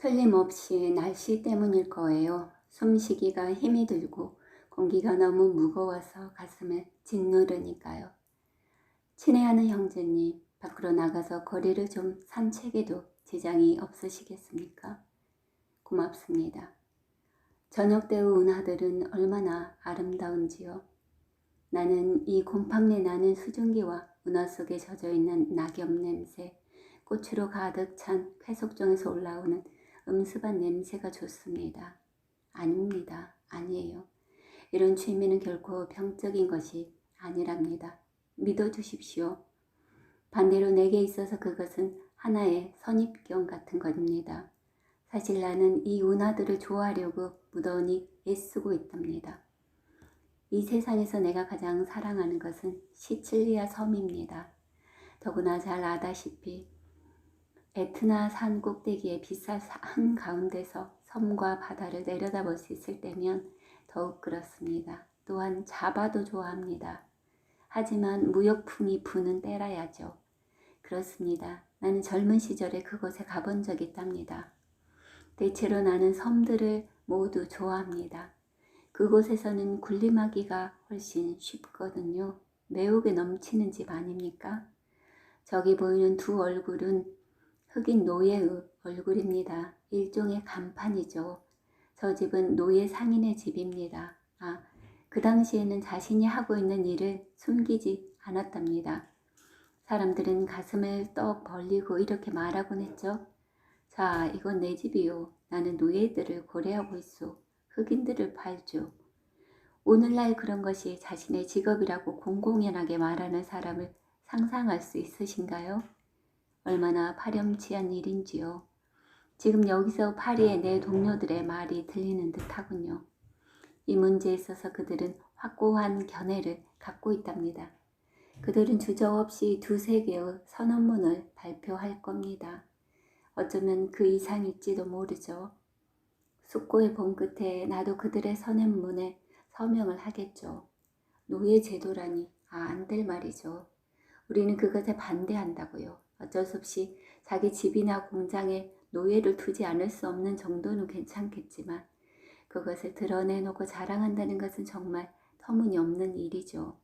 틀림없이 날씨 때문일 거예요. 숨쉬기가 힘이 들고 공기가 너무 무거워서 가슴을 짓누르니까요. 친애하는 형제님, 밖으로 나가서 거리를 좀 산책해도 지장이 없으시겠습니까? 고맙습니다. 저녁 때의 운하들은 얼마나 아름다운지요. 나는 이 곰팡내 나는 수증기와 운하 속에 젖어있는 낙엽 냄새, 꽃으로 가득 찬 쾌속정에서 올라오는 음습한 냄새가 좋습니다. 아닙니다. 아니에요. 이런 취미는 결코 병적인 것이 아니랍니다. 믿어주십시오. 반대로 내게 있어서 그것은 하나의 선입견 같은 것입니다. 사실 나는 이 운하들을 좋아하려고 무던히 애쓰고 있답니다. 이 세상에서 내가 가장 사랑하는 것은 시칠리아 섬입니다. 더구나 잘 아다시피 에트나 산 꼭대기의 빛살 한가운데서 섬과 바다를 내려다볼 수 있을 때면 더욱 그렇습니다. 또한 자바도 좋아합니다. 하지만 무역풍이 부는 때라야죠. 그렇습니다. 나는 젊은 시절에 그곳에 가본 적이 있답니다. 대체로 나는 섬들을 모두 좋아합니다. 그곳에서는 군림하기가 훨씬 쉽거든요. 매혹에 넘치는 집 아닙니까? 저기 보이는 두 얼굴은 흑인 노예의 얼굴입니다. 일종의 간판이죠. 저 집은 노예 상인의 집입니다. 그 당시에는 자신이 하고 있는 일을 숨기지 않았답니다. 사람들은 가슴을 떡 벌리고 이렇게 말하곤 했죠. 자, 이건 내 집이요. 나는 노예들을 고려하고 있소. 흑인들을 팔죠. 오늘날 그런 것이 자신의 직업이라고 공공연하게 말하는 사람을 상상할 수 있으신가요? 얼마나 파렴치한 일인지요. 지금 여기서 파리의 내 동료들의 말이 들리는 듯하군요. 이 문제에 있어서 그들은 확고한 견해를 갖고 있답니다. 그들은 주저없이 두세 개의 선언문을 발표할 겁니다. 어쩌면 그 이상일지도 모르죠. 숙고의 봄 끝에 나도 그들의 선언문에 서명을 하겠죠. 노예 제도라니 안 될 말이죠. 우리는 그것에 반대한다고요. 어쩔 수 없이 자기 집이나 공장에 노예를 두지 않을 수 없는 정도는 괜찮겠지만 그것을 드러내놓고 자랑한다는 것은 정말 터무니없는 일이죠.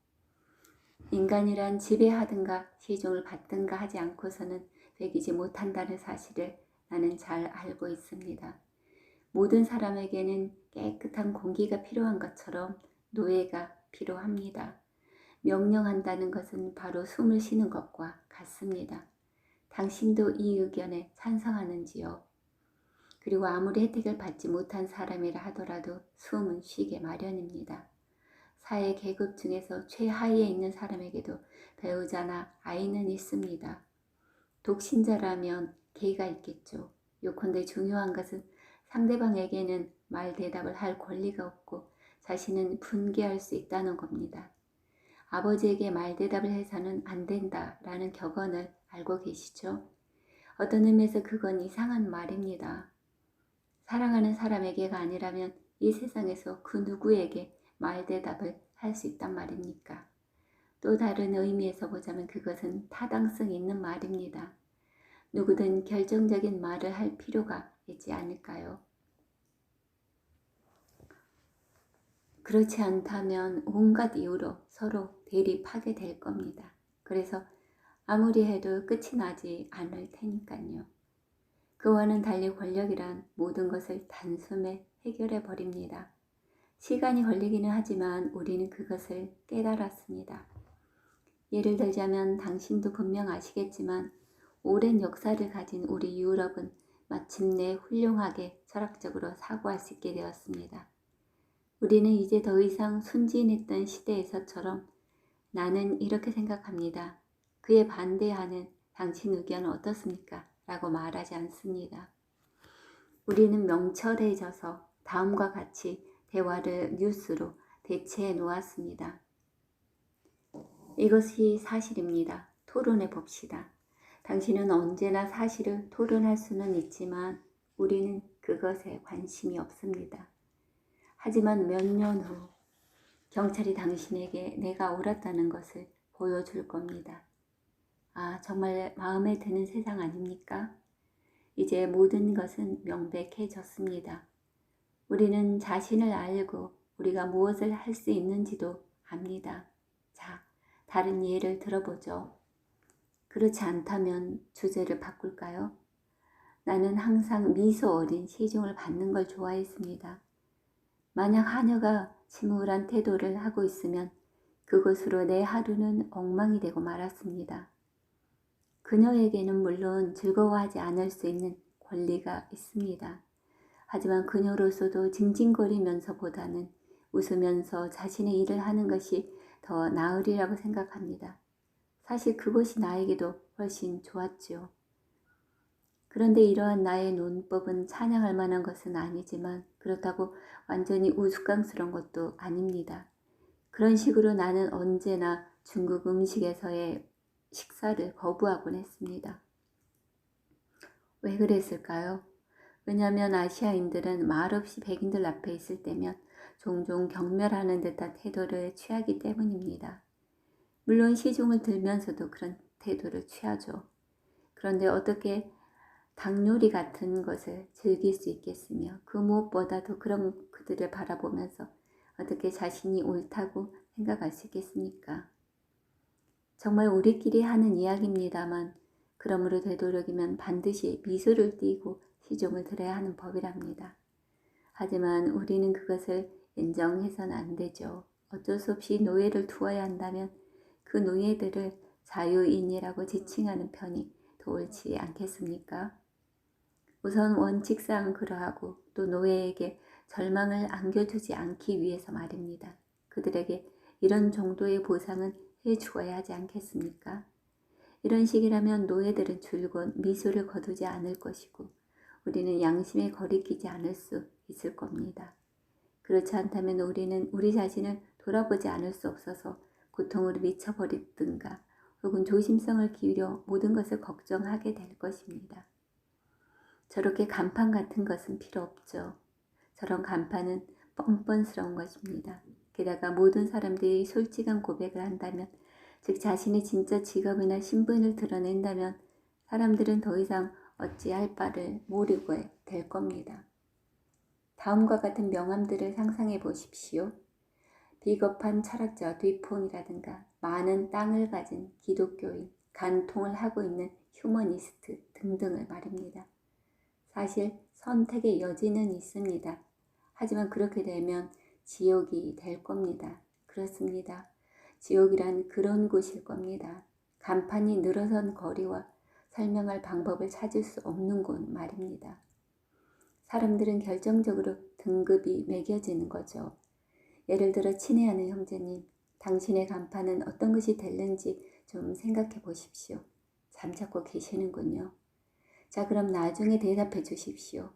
인간이란 지배하든가 시종을 받든가 하지 않고서는 되기지 못한다는 사실을 나는 잘 알고 있습니다. 모든 사람에게는 깨끗한 공기가 필요한 것처럼 노예가 필요합니다. 명령한다는 것은 바로 숨을 쉬는 것과 같습니다. 당신도 이 의견에 찬성하는지요? 그리고 아무리 혜택을 받지 못한 사람이라 하더라도 숨은 쉬게 마련입니다. 사회 계급 중에서 최하위에 있는 사람에게도 배우자나 아이는 있습니다. 독신자라면 개가 있겠죠. 요컨대 중요한 것은 상대방에게는 말 대답을 할 권리가 없고 자신은 분개할 수 있다는 겁니다. 아버지에게 말대답을 해서는 안 된다라는 격언을 알고 계시죠? 어떤 의미에서 그건 이상한 말입니다. 사랑하는 사람에게가 아니라면 이 세상에서 그 누구에게 말대답을 할 수 있단 말입니까? 또 다른 의미에서 보자면 그것은 타당성 있는 말입니다. 누구든 결정적인 말을 할 필요가 있지 않을까요? 그렇지 않다면 온갖 이유로 서로 대립하게 될 겁니다. 그래서 아무리 해도 끝이 나지 않을 테니까요. 그와는 달리 권력이란 모든 것을 단숨에 해결해 버립니다. 시간이 걸리기는 하지만 우리는 그것을 깨달았습니다. 예를 들자면 당신도 분명 아시겠지만 오랜 역사를 가진 우리 유럽은 마침내 훌륭하게 철학적으로 사고할 수 있게 되었습니다. 우리는 이제 더 이상 순진했던 시대에서처럼 나는 이렇게 생각합니다. 그에 반대하는 당신 의견은 어떻습니까? 라고 말하지 않습니다. 우리는 명철해져서 다음과 같이 대화를 뉴스로 대체해 놓았습니다. 이것이 사실입니다. 토론해 봅시다. 당신은 언제나 사실을 토론할 수는 있지만 우리는 그것에 관심이 없습니다. 하지만 몇 년 후 경찰이 당신에게 내가 옳았다는 것을 보여줄 겁니다. 정말 마음에 드는 세상 아닙니까? 이제 모든 것은 명백해졌습니다. 우리는 자신을 알고 우리가 무엇을 할 수 있는지도 압니다. 자, 다른 예를 들어보죠. 그렇지 않다면 주제를 바꿀까요? 나는 항상 미소 어린 시중을 받는 걸 좋아했습니다. 만약 하녀가 침울한 태도를 하고 있으면 그것으로 내 하루는 엉망이 되고 말았습니다. 그녀에게는 물론 즐거워하지 않을 수 있는 권리가 있습니다. 하지만 그녀로서도 징징거리면서보다는 웃으면서 자신의 일을 하는 것이 더 나으리라고 생각합니다. 사실 그것이 나에게도 훨씬 좋았지요. 그런데 이러한 나의 논법은 찬양할 만한 것은 아니지만 그렇다고 완전히 우스꽝스러운 것도 아닙니다. 그런 식으로 나는 언제나 중국 음식에서의 식사를 거부하곤 했습니다. 왜 그랬을까요? 왜냐하면 아시아인들은 말없이 백인들 앞에 있을 때면 종종 경멸하는 듯한 태도를 취하기 때문입니다. 물론 시중을 들면서도 그런 태도를 취하죠. 그런데 어떻게 닭요리 같은 것을 즐길 수 있겠으며 그 무엇보다도 그런 그들을 바라보면서 어떻게 자신이 옳다고 생각할 수 있겠습니까? 정말 우리끼리 하는 이야기입니다만 그러므로 되도록이면 반드시 미소를 띠고 시중을 들어야 하는 법이랍니다. 하지만 우리는 그것을 인정해서는 안 되죠. 어쩔 수 없이 노예를 두어야 한다면 그 노예들을 자유인이라고 지칭하는 편이 더 옳지 않겠습니까? 우선 원칙상 그러하고 또 노예에게 절망을 안겨주지 않기 위해서 말입니다. 그들에게 이런 정도의 보상은 해주어야 하지 않겠습니까? 이런 식이라면 노예들은 줄곧 미소를 거두지 않을 것이고 우리는 양심에 거리끼지 않을 수 있을 겁니다. 그렇지 않다면 우리는 우리 자신을 돌아보지 않을 수 없어서 고통으로 미쳐버리든가 혹은 조심성을 기울여 모든 것을 걱정하게 될 것입니다. 저렇게 간판 같은 것은 필요 없죠. 저런 간판은 뻔뻔스러운 것입니다. 게다가 모든 사람들이 솔직한 고백을 한다면, 즉 자신의 진짜 직업이나 신분을 드러낸다면 사람들은 더 이상 어찌할 바를 모르고 될 겁니다. 다음과 같은 명함들을 상상해 보십시오. 비겁한 철학자 뒤폰이라든가 많은 땅을 가진 기독교인, 간통을 하고 있는 휴머니스트 등등을 말입니다. 사실 선택의 여지는 있습니다. 하지만 그렇게 되면 지옥이 될 겁니다. 그렇습니다. 지옥이란 그런 곳일 겁니다. 간판이 늘어선 거리와 설명할 방법을 찾을 수 없는 곳 말입니다. 사람들은 결정적으로 등급이 매겨지는 거죠. 예를 들어 친애하는 형제님, 당신의 간판은 어떤 것이 될는지 좀 생각해 보십시오. 잠자코 계시는군요. 자, 그럼 나중에 대답해 주십시오.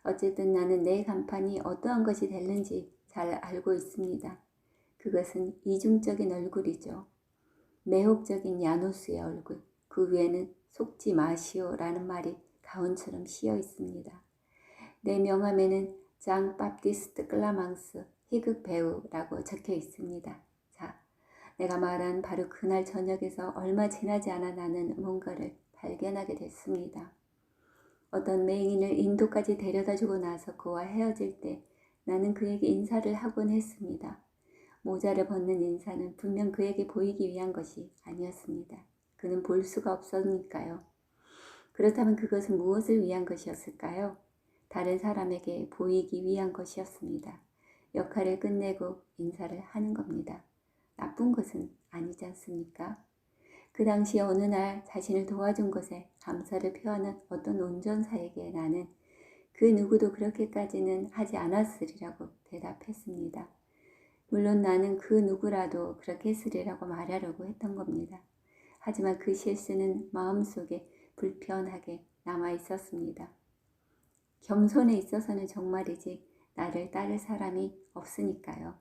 어쨌든 나는 내 간판이 어떠한 것이 됐는지 잘 알고 있습니다. 그것은 이중적인 얼굴이죠. 매혹적인 야노스의 얼굴, 그 위에는 속지 마시오라는 말이 가운처럼 씌어 있습니다. 내 명함에는 장 바티스트 클라망스 희극 배우라고 적혀 있습니다. 자, 내가 말한 바로 그날 저녁에서 얼마 지나지 않아 나는 뭔가를 발견하게 됐습니다. 어떤 맹인을 인도까지 데려다주고 나서 그와 헤어질 때 나는 그에게 인사를 하곤 했습니다. 모자를 벗는 인사는 분명 그에게 보이기 위한 것이 아니었습니다. 그는 볼 수가 없었으니까요. 그렇다면 그것은 무엇을 위한 것이었을까요? 다른 사람에게 보이기 위한 것이었습니다. 역할을 끝내고 인사를 하는 겁니다. 나쁜 것은 아니지 않습니까? 그 당시 어느 날 자신을 도와준 것에 감사를 표하는 어떤 운전사에게 나는 그 누구도 그렇게까지는 하지 않았으리라고 대답했습니다. 물론 나는 그 누구라도 그렇게 했으리라고 말하려고 했던 겁니다. 하지만 그 실수는 마음속에 불편하게 남아 있었습니다. 겸손에 있어서는 정말이지 나를 따를 사람이 없으니까요.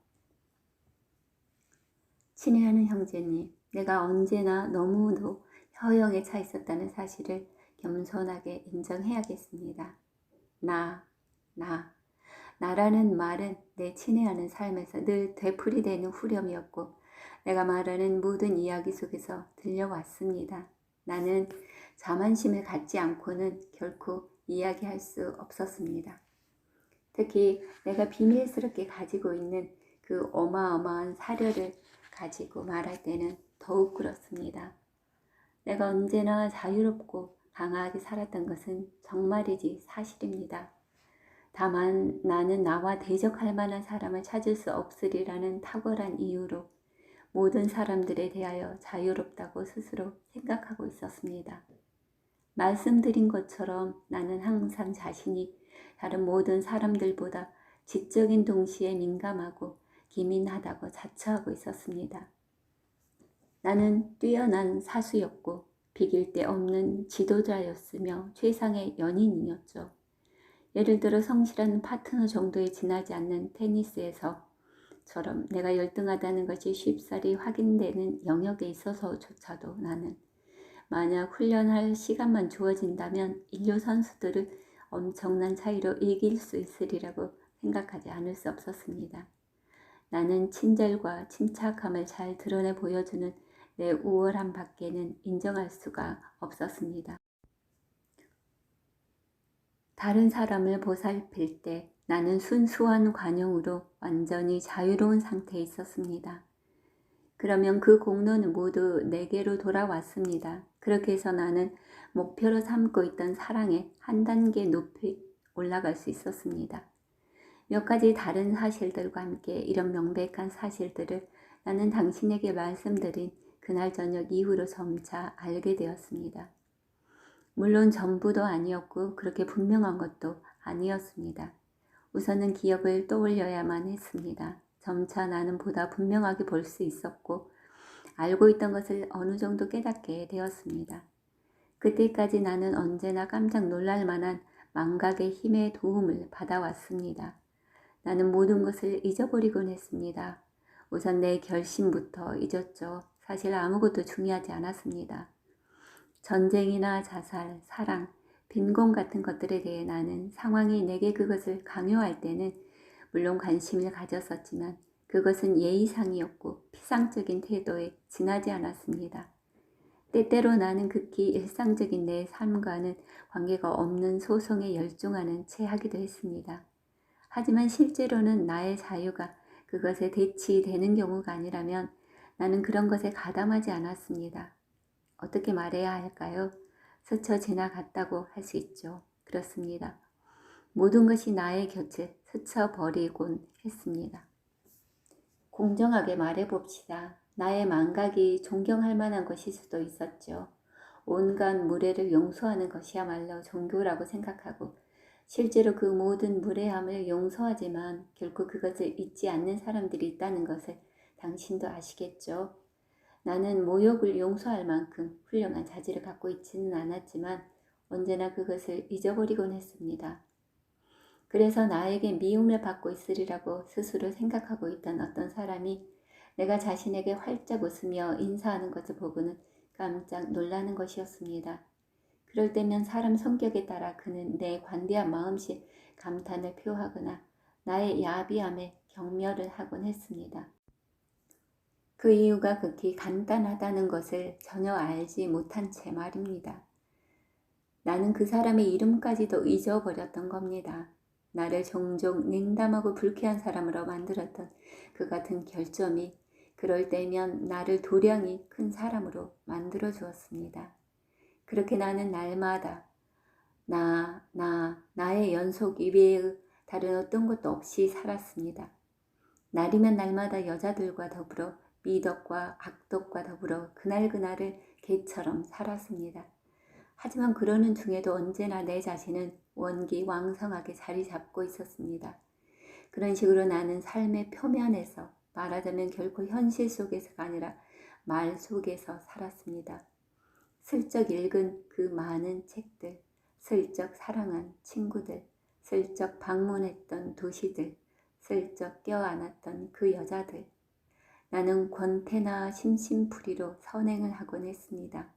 친애하는 형제님, 내가 언제나 너무도 허영에 차 있었다는 사실을 겸손하게 인정해야겠습니다. 나라는 말은 내 친애하는 삶에서 늘 되풀이되는 후렴이었고 내가 말하는 모든 이야기 속에서 들려왔습니다. 나는 자만심을 갖지 않고는 결코 이야기할 수 없었습니다. 특히 내가 비밀스럽게 가지고 있는 그 어마어마한 사려를 가지고 말할 때는 더욱 그렇습니다. 내가 언제나 자유롭고 강하게 살았던 것은 정말이지 사실입니다. 다만 나는 나와 대적할 만한 사람을 찾을 수 없으리라는 탁월한 이유로 모든 사람들에 대하여 자유롭다고 스스로 생각하고 있었습니다. 말씀드린 것처럼 나는 항상 자신이 다른 모든 사람들보다 지적인 동시에 민감하고 기민하다고 자처하고 있었습니다. 나는 뛰어난 사수였고 비길 데 없는 지도자였으며 최상의 연인이었죠. 예를 들어 성실한 파트너 정도에 지나지 않는 테니스에서처럼 내가 열등하다는 것이 쉽사리 확인되는 영역에 있어서조차도 나는 만약 훈련할 시간만 주어진다면 인류 선수들을 엄청난 차이로 이길 수 있으리라고 생각하지 않을 수 없었습니다. 나는 친절과 침착함을 잘 드러내 보여주는 내 우월함 밖에는 인정할 수가 없었습니다. 다른 사람을 보살필 때 나는 순수한 관용으로 완전히 자유로운 상태에 있었습니다. 그러면 그 공로는 모두 내게로 돌아왔습니다. 그렇게 해서 나는 목표로 삼고 있던 사랑에 한 단계 높이 올라갈 수 있었습니다. 몇 가지 다른 사실들과 함께 이런 명백한 사실들을 나는 당신에게 말씀드린 그날 저녁 이후로 점차 알게 되었습니다. 물론 전부도 아니었고 그렇게 분명한 것도 아니었습니다. 우선은 기억을 떠올려야만 했습니다. 점차 나는 보다 분명하게 볼 수 있었고 알고 있던 것을 어느 정도 깨닫게 되었습니다. 그때까지 나는 언제나 깜짝 놀랄 만한 망각의 힘의 도움을 받아왔습니다. 나는 모든 것을 잊어버리곤 했습니다. 우선 내 결심부터 잊었죠. 사실 아무것도 중요하지 않았습니다. 전쟁이나 자살, 사랑, 빈곤 같은 것들에 대해 나는 상황이 내게 그것을 강요할 때는 물론 관심을 가졌었지만 그것은 예의상이었고 피상적인 태도에 지나지 않았습니다. 때때로 나는 극히 일상적인 내 삶과는 관계가 없는 소송에 열중하는 채 하기도 했습니다. 하지만 실제로는 나의 자유가 그것에 대치되는 경우가 아니라면 나는 그런 것에 가담하지 않았습니다. 어떻게 말해야 할까요? 스쳐 지나갔다고 할 수 있죠. 그렇습니다. 모든 것이 나의 곁을 스쳐버리곤 했습니다. 공정하게 말해봅시다. 나의 망각이 존경할 만한 것일 수도 있었죠. 온갖 무례를 용서하는 것이야말로 종교라고 생각하고 실제로 그 모든 무례함을 용서하지만 결코 그것을 잊지 않는 사람들이 있다는 것을 당신도 아시겠죠. 나는 모욕을 용서할 만큼 훌륭한 자질을 갖고 있지는 않았지만 언제나 그것을 잊어버리곤 했습니다. 그래서 나에게 미움을 받고 있으리라고 스스로 생각하고 있던 어떤 사람이 내가 자신에게 활짝 웃으며 인사하는 것을 보고는 깜짝 놀라는 것이었습니다. 그럴 때면 사람 성격에 따라 그는 내 관대한 마음씨 감탄을 표하거나 나의 야비함에 경멸을 하곤 했습니다. 그 이유가 극히 간단하다는 것을 전혀 알지 못한 채 말입니다. 나는 그 사람의 이름까지도 잊어버렸던 겁니다. 나를 종종 냉담하고 불쾌한 사람으로 만들었던 그 같은 결점이 그럴 때면 나를 도량이 큰 사람으로 만들어 주었습니다. 그렇게 나는 날마다 나의 연속 이외의 다른 어떤 것도 없이 살았습니다. 날이면 날마다 여자들과 더불어 미덕과 악덕과 더불어 그날그날을 개처럼 살았습니다. 하지만 그러는 중에도 언제나 내 자신은 원기왕성하게 자리 잡고 있었습니다. 그런 식으로 나는 삶의 표면에서 말하자면 결코 현실 속에서가 아니라 말 속에서 살았습니다. 슬쩍 읽은 그 많은 책들, 슬쩍 사랑한 친구들, 슬쩍 방문했던 도시들, 슬쩍 껴안았던 그 여자들. 나는 권태나 심심풀이로 선행을 하곤 했습니다.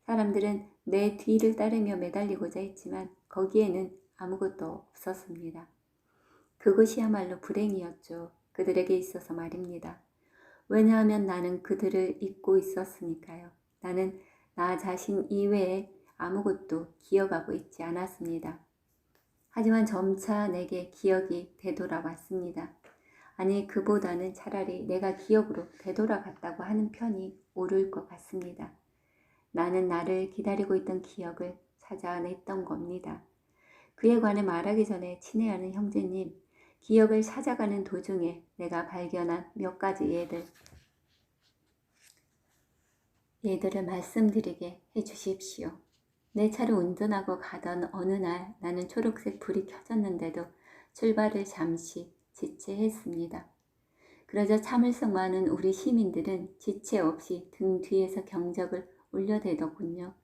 사람들은 내 뒤를 따르며 매달리고자 했지만 거기에는 아무것도 없었습니다. 그것이야말로 불행이었죠. 그들에게 있어서 말입니다. 왜냐하면 나는 그들을 잊고 있었으니까요. 나는 나 자신 이외에 아무것도 기억하고 있지 않았습니다. 하지만 점차 내게 기억이 되돌아왔습니다. 아니, 그보다는 차라리 내가 기억으로 되돌아갔다고 하는 편이 옳을 것 같습니다. 나는 나를 기다리고 있던 기억을 찾아냈던 겁니다. 그에 관해 말하기 전에 친애하는 형제님, 기억을 찾아가는 도중에 내가 발견한 몇 가지 예들을 말씀드리게 해주십시오. 내 차를 운전하고 가던 어느 날 나는 초록색 불이 켜졌는데도 출발을 잠시 지체했습니다. 그러자 참을성 많은 우리 시민들은 지체 없이 등 뒤에서 경적을 울려대더군요.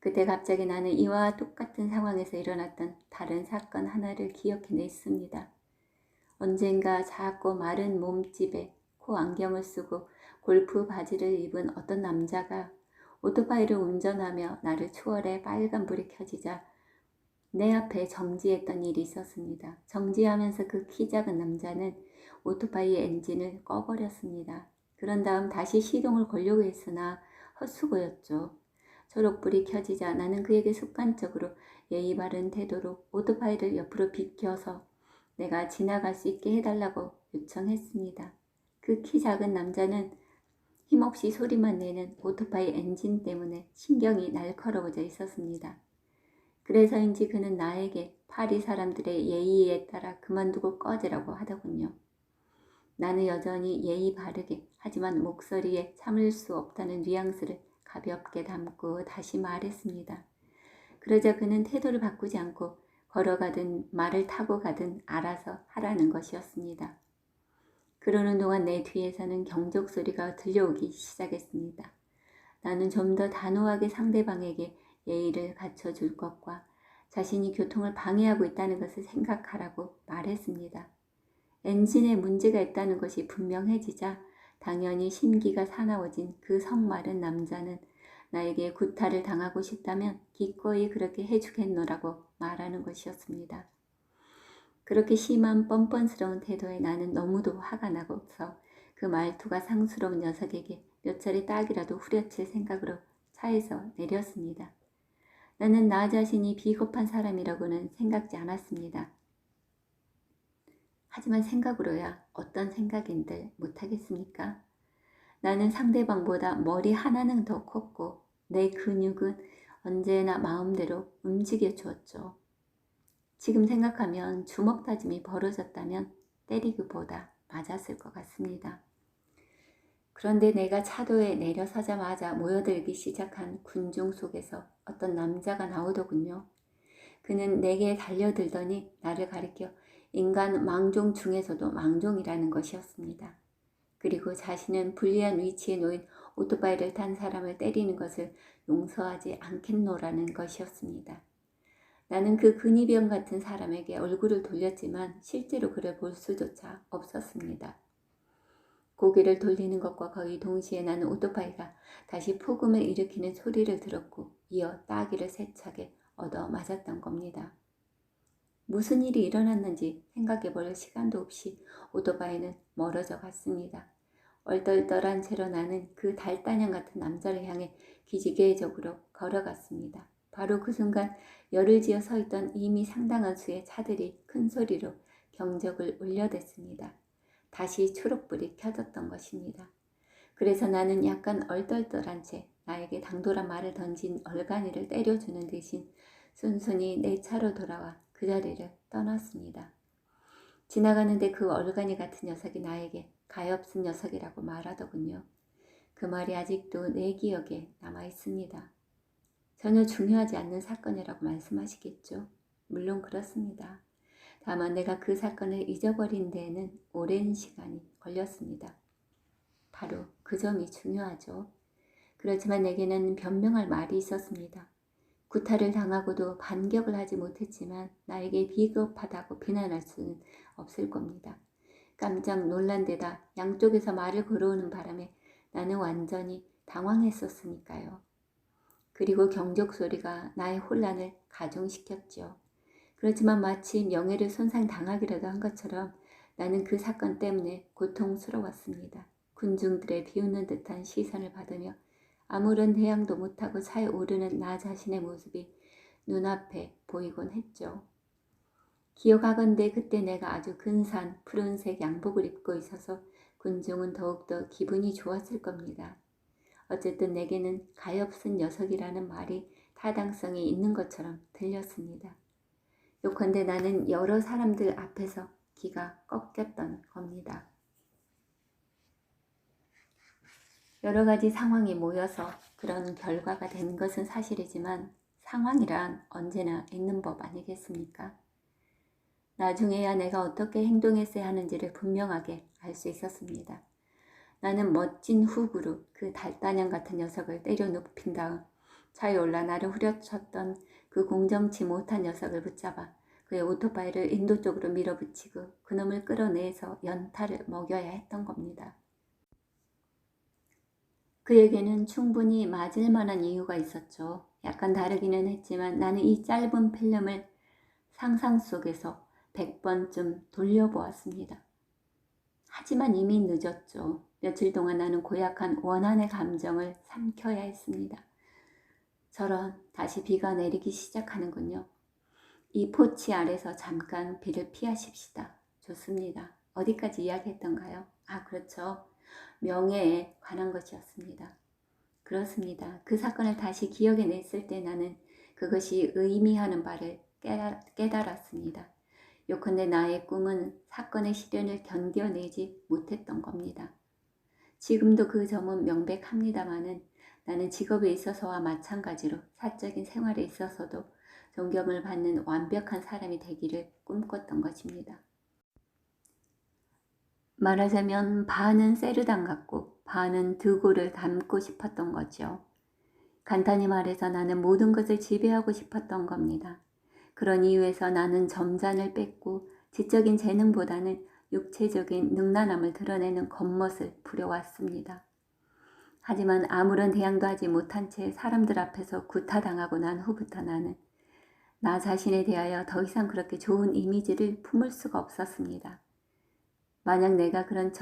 그때 갑자기 나는 이와 똑같은 상황에서 일어났던 다른 사건 하나를 기억해냈습니다. 언젠가 작고 마른 몸집에 코 안경을 쓰고 골프 바지를 입은 어떤 남자가 오토바이를 운전하며 나를 추월해 빨간불이 켜지자 내 앞에 정지했던 일이 있었습니다. 정지하면서 그 키 작은 남자는 오토바이 엔진을 꺼버렸습니다. 그런 다음 다시 시동을 걸려고 했으나 헛수고였죠. 초록불이 켜지자 나는 그에게 습관적으로 예의 바른 태도로 오토바이를 옆으로 비켜서 내가 지나갈 수 있게 해달라고 요청했습니다. 그 키 작은 남자는 힘없이 소리만 내는 오토바이 엔진 때문에 신경이 날카로워져 있었습니다. 그래서인지 그는 나에게 파리 사람들의 예의에 따라 그만두고 꺼지라고 하더군요. 나는 여전히 예의 바르게 하지만 목소리에 참을 수 없다는 뉘앙스를 가볍게 담고 다시 말했습니다. 그러자 그는 태도를 바꾸지 않고 걸어가든 말을 타고 가든 알아서 하라는 것이었습니다. 그러는 동안 내 뒤에서는 경적 소리가 들려오기 시작했습니다. 나는 좀 더 단호하게 상대방에게 예의를 갖춰줄 것과 자신이 교통을 방해하고 있다는 것을 생각하라고 말했습니다. 엔진에 문제가 있다는 것이 분명해지자 당연히 심기가 사나워진 그 성마른 남자는 나에게 구타를 당하고 싶다면 기꺼이 그렇게 해주겠노라고 말하는 것이었습니다. 그렇게 심한 뻔뻔스러운 태도에 나는 너무도 화가 나고서 그 말투가 상스러운 녀석에게 몇 차례 딱이라도 후려칠 생각으로 차에서 내렸습니다. 나는 나 자신이 비겁한 사람이라고는 생각지 않았습니다. 하지만 생각으로야 어떤 생각인들 못하겠습니까? 나는 상대방보다 머리 하나는 더 컸고 내 근육은 언제나 마음대로 움직여 주었죠. 지금 생각하면 주먹 다짐이 벌어졌다면 때리기보다 맞았을 것 같습니다. 그런데 내가 차도에 내려서자마자 모여들기 시작한 군중 속에서 어떤 남자가 나오더군요. 그는 내게 달려들더니 나를 가리켜 인간 망종 중에서도 망종이라는 것이었습니다. 그리고 자신은 불리한 위치에 놓인 오토바이를 탄 사람을 때리는 것을 용서하지 않겠노라는 것이었습니다. 나는 그 근위병 같은 사람에게 얼굴을 돌렸지만 실제로 그를 볼 수조차 없었습니다. 고개를 돌리는 것과 거의 동시에 나는 오토바이가 다시 폭음을 일으키는 소리를 들었고 이어 따귀를 세차게 얻어 맞았던 겁니다. 무슨 일이 일어났는지 생각해볼 시간도 없이 오토바이는 멀어져 갔습니다. 얼떨떨한 채로 나는 그 달단형 같은 남자를 향해 기지개적으로 걸어갔습니다. 바로 그 순간 열을 지어 서 있던 이미 상당한 수의 차들이 큰 소리로 경적을 울려댔습니다. 다시 초록불이 켜졌던 것입니다. 그래서 나는 약간 얼떨떨한 채 나에게 당돌한 말을 던진 얼간이를 때려주는 대신 순순히 내 차로 돌아와 그 자리를 떠났습니다. 지나가는데 그 얼간이 같은 녀석이 나에게 가엾은 녀석이라고 말하더군요. 그 말이 아직도 내 기억에 남아 있습니다. 전혀 중요하지 않는 사건이라고 말씀하시겠죠? 물론 그렇습니다. 다만 내가 그 사건을 잊어버린 데에는 오랜 시간이 걸렸습니다. 바로 그 점이 중요하죠. 그렇지만 내게는 변명할 말이 있었습니다. 구타를 당하고도 반격을 하지 못했지만 나에게 비겁하다고 비난할 수는 없을 겁니다. 깜짝 놀란 데다 양쪽에서 말을 걸어오는 바람에 나는 완전히 당황했었으니까요. 그리고 경적 소리가 나의 혼란을 가중시켰죠. 그렇지만 마치 명예를 손상당하기라도 한 것처럼 나는 그 사건 때문에 고통스러웠습니다. 군중들의 비웃는 듯한 시선을 받으며 아무런 대항도 못하고 차에 오르는 나 자신의 모습이 눈앞에 보이곤 했죠. 기억하건대 그때 내가 아주 근사한 푸른색 양복을 입고 있어서 군중은 더욱더 기분이 좋았을 겁니다. 어쨌든 내게는 가엾은 녀석이라는 말이 타당성이 있는 것처럼 들렸습니다. 요컨대 나는 여러 사람들 앞에서 기가 꺾였던 겁니다. 여러 가지 상황이 모여서 그런 결과가 된 것은 사실이지만 상황이란 언제나 있는 법 아니겠습니까? 나중에야 내가 어떻게 행동했어야 하는지를 분명하게 알 수 있었습니다. 나는 멋진 훅으로 그 달단양 같은 녀석을 때려 눕힌 다음 차에 올라 나를 후려쳤던 그 공정치 못한 녀석을 붙잡아 그의 오토바이를 인도 쪽으로 밀어붙이고 그놈을 끌어내서 연타를 먹여야 했던 겁니다. 그에게는 충분히 맞을 만한 이유가 있었죠. 약간 다르기는 했지만 나는 이 짧은 필름을 상상 속에서 100번쯤 돌려보았습니다. 하지만 이미 늦었죠. 며칠 동안 나는 고약한 원한의 감정을 삼켜야 했습니다. 저런, 다시 비가 내리기 시작하는군요. 이 포치 아래서 잠깐 비를 피하십시다. 좋습니다. 어디까지 이야기했던가요? 아, 그렇죠. 명예에 관한 것이었습니다. 그렇습니다. 그 사건을 다시 기억에 냈을 때 나는 그것이 의미하는 바를 깨달았습니다. 요컨대 나의 꿈은 사건의 시련을 견뎌내지 못했던 겁니다. 지금도 그 점은 명백합니다마는 나는 직업에 있어서와 마찬가지로 사적인 생활에 있어서도 존경을 받는 완벽한 사람이 되기를 꿈꿨던 것입니다. 말하자면 반은 세르당 같고 반은 드골을 닮고 싶었던 거죠. 간단히 말해서 나는 모든 것을 지배하고 싶었던 겁니다. 그런 이유에서 나는 점잔을 뺐고 지적인 재능보다는 육체적인 능란함을 드러내는 겉멋을 부려왔습니다. 하지만 아무런 대항도 하지 못한 채 사람들 앞에서 구타당하고 난 후부터 나는 나 자신에 대하여 더 이상 그렇게 좋은 이미지를 품을 수가 없었습니다. 만약 내가 그런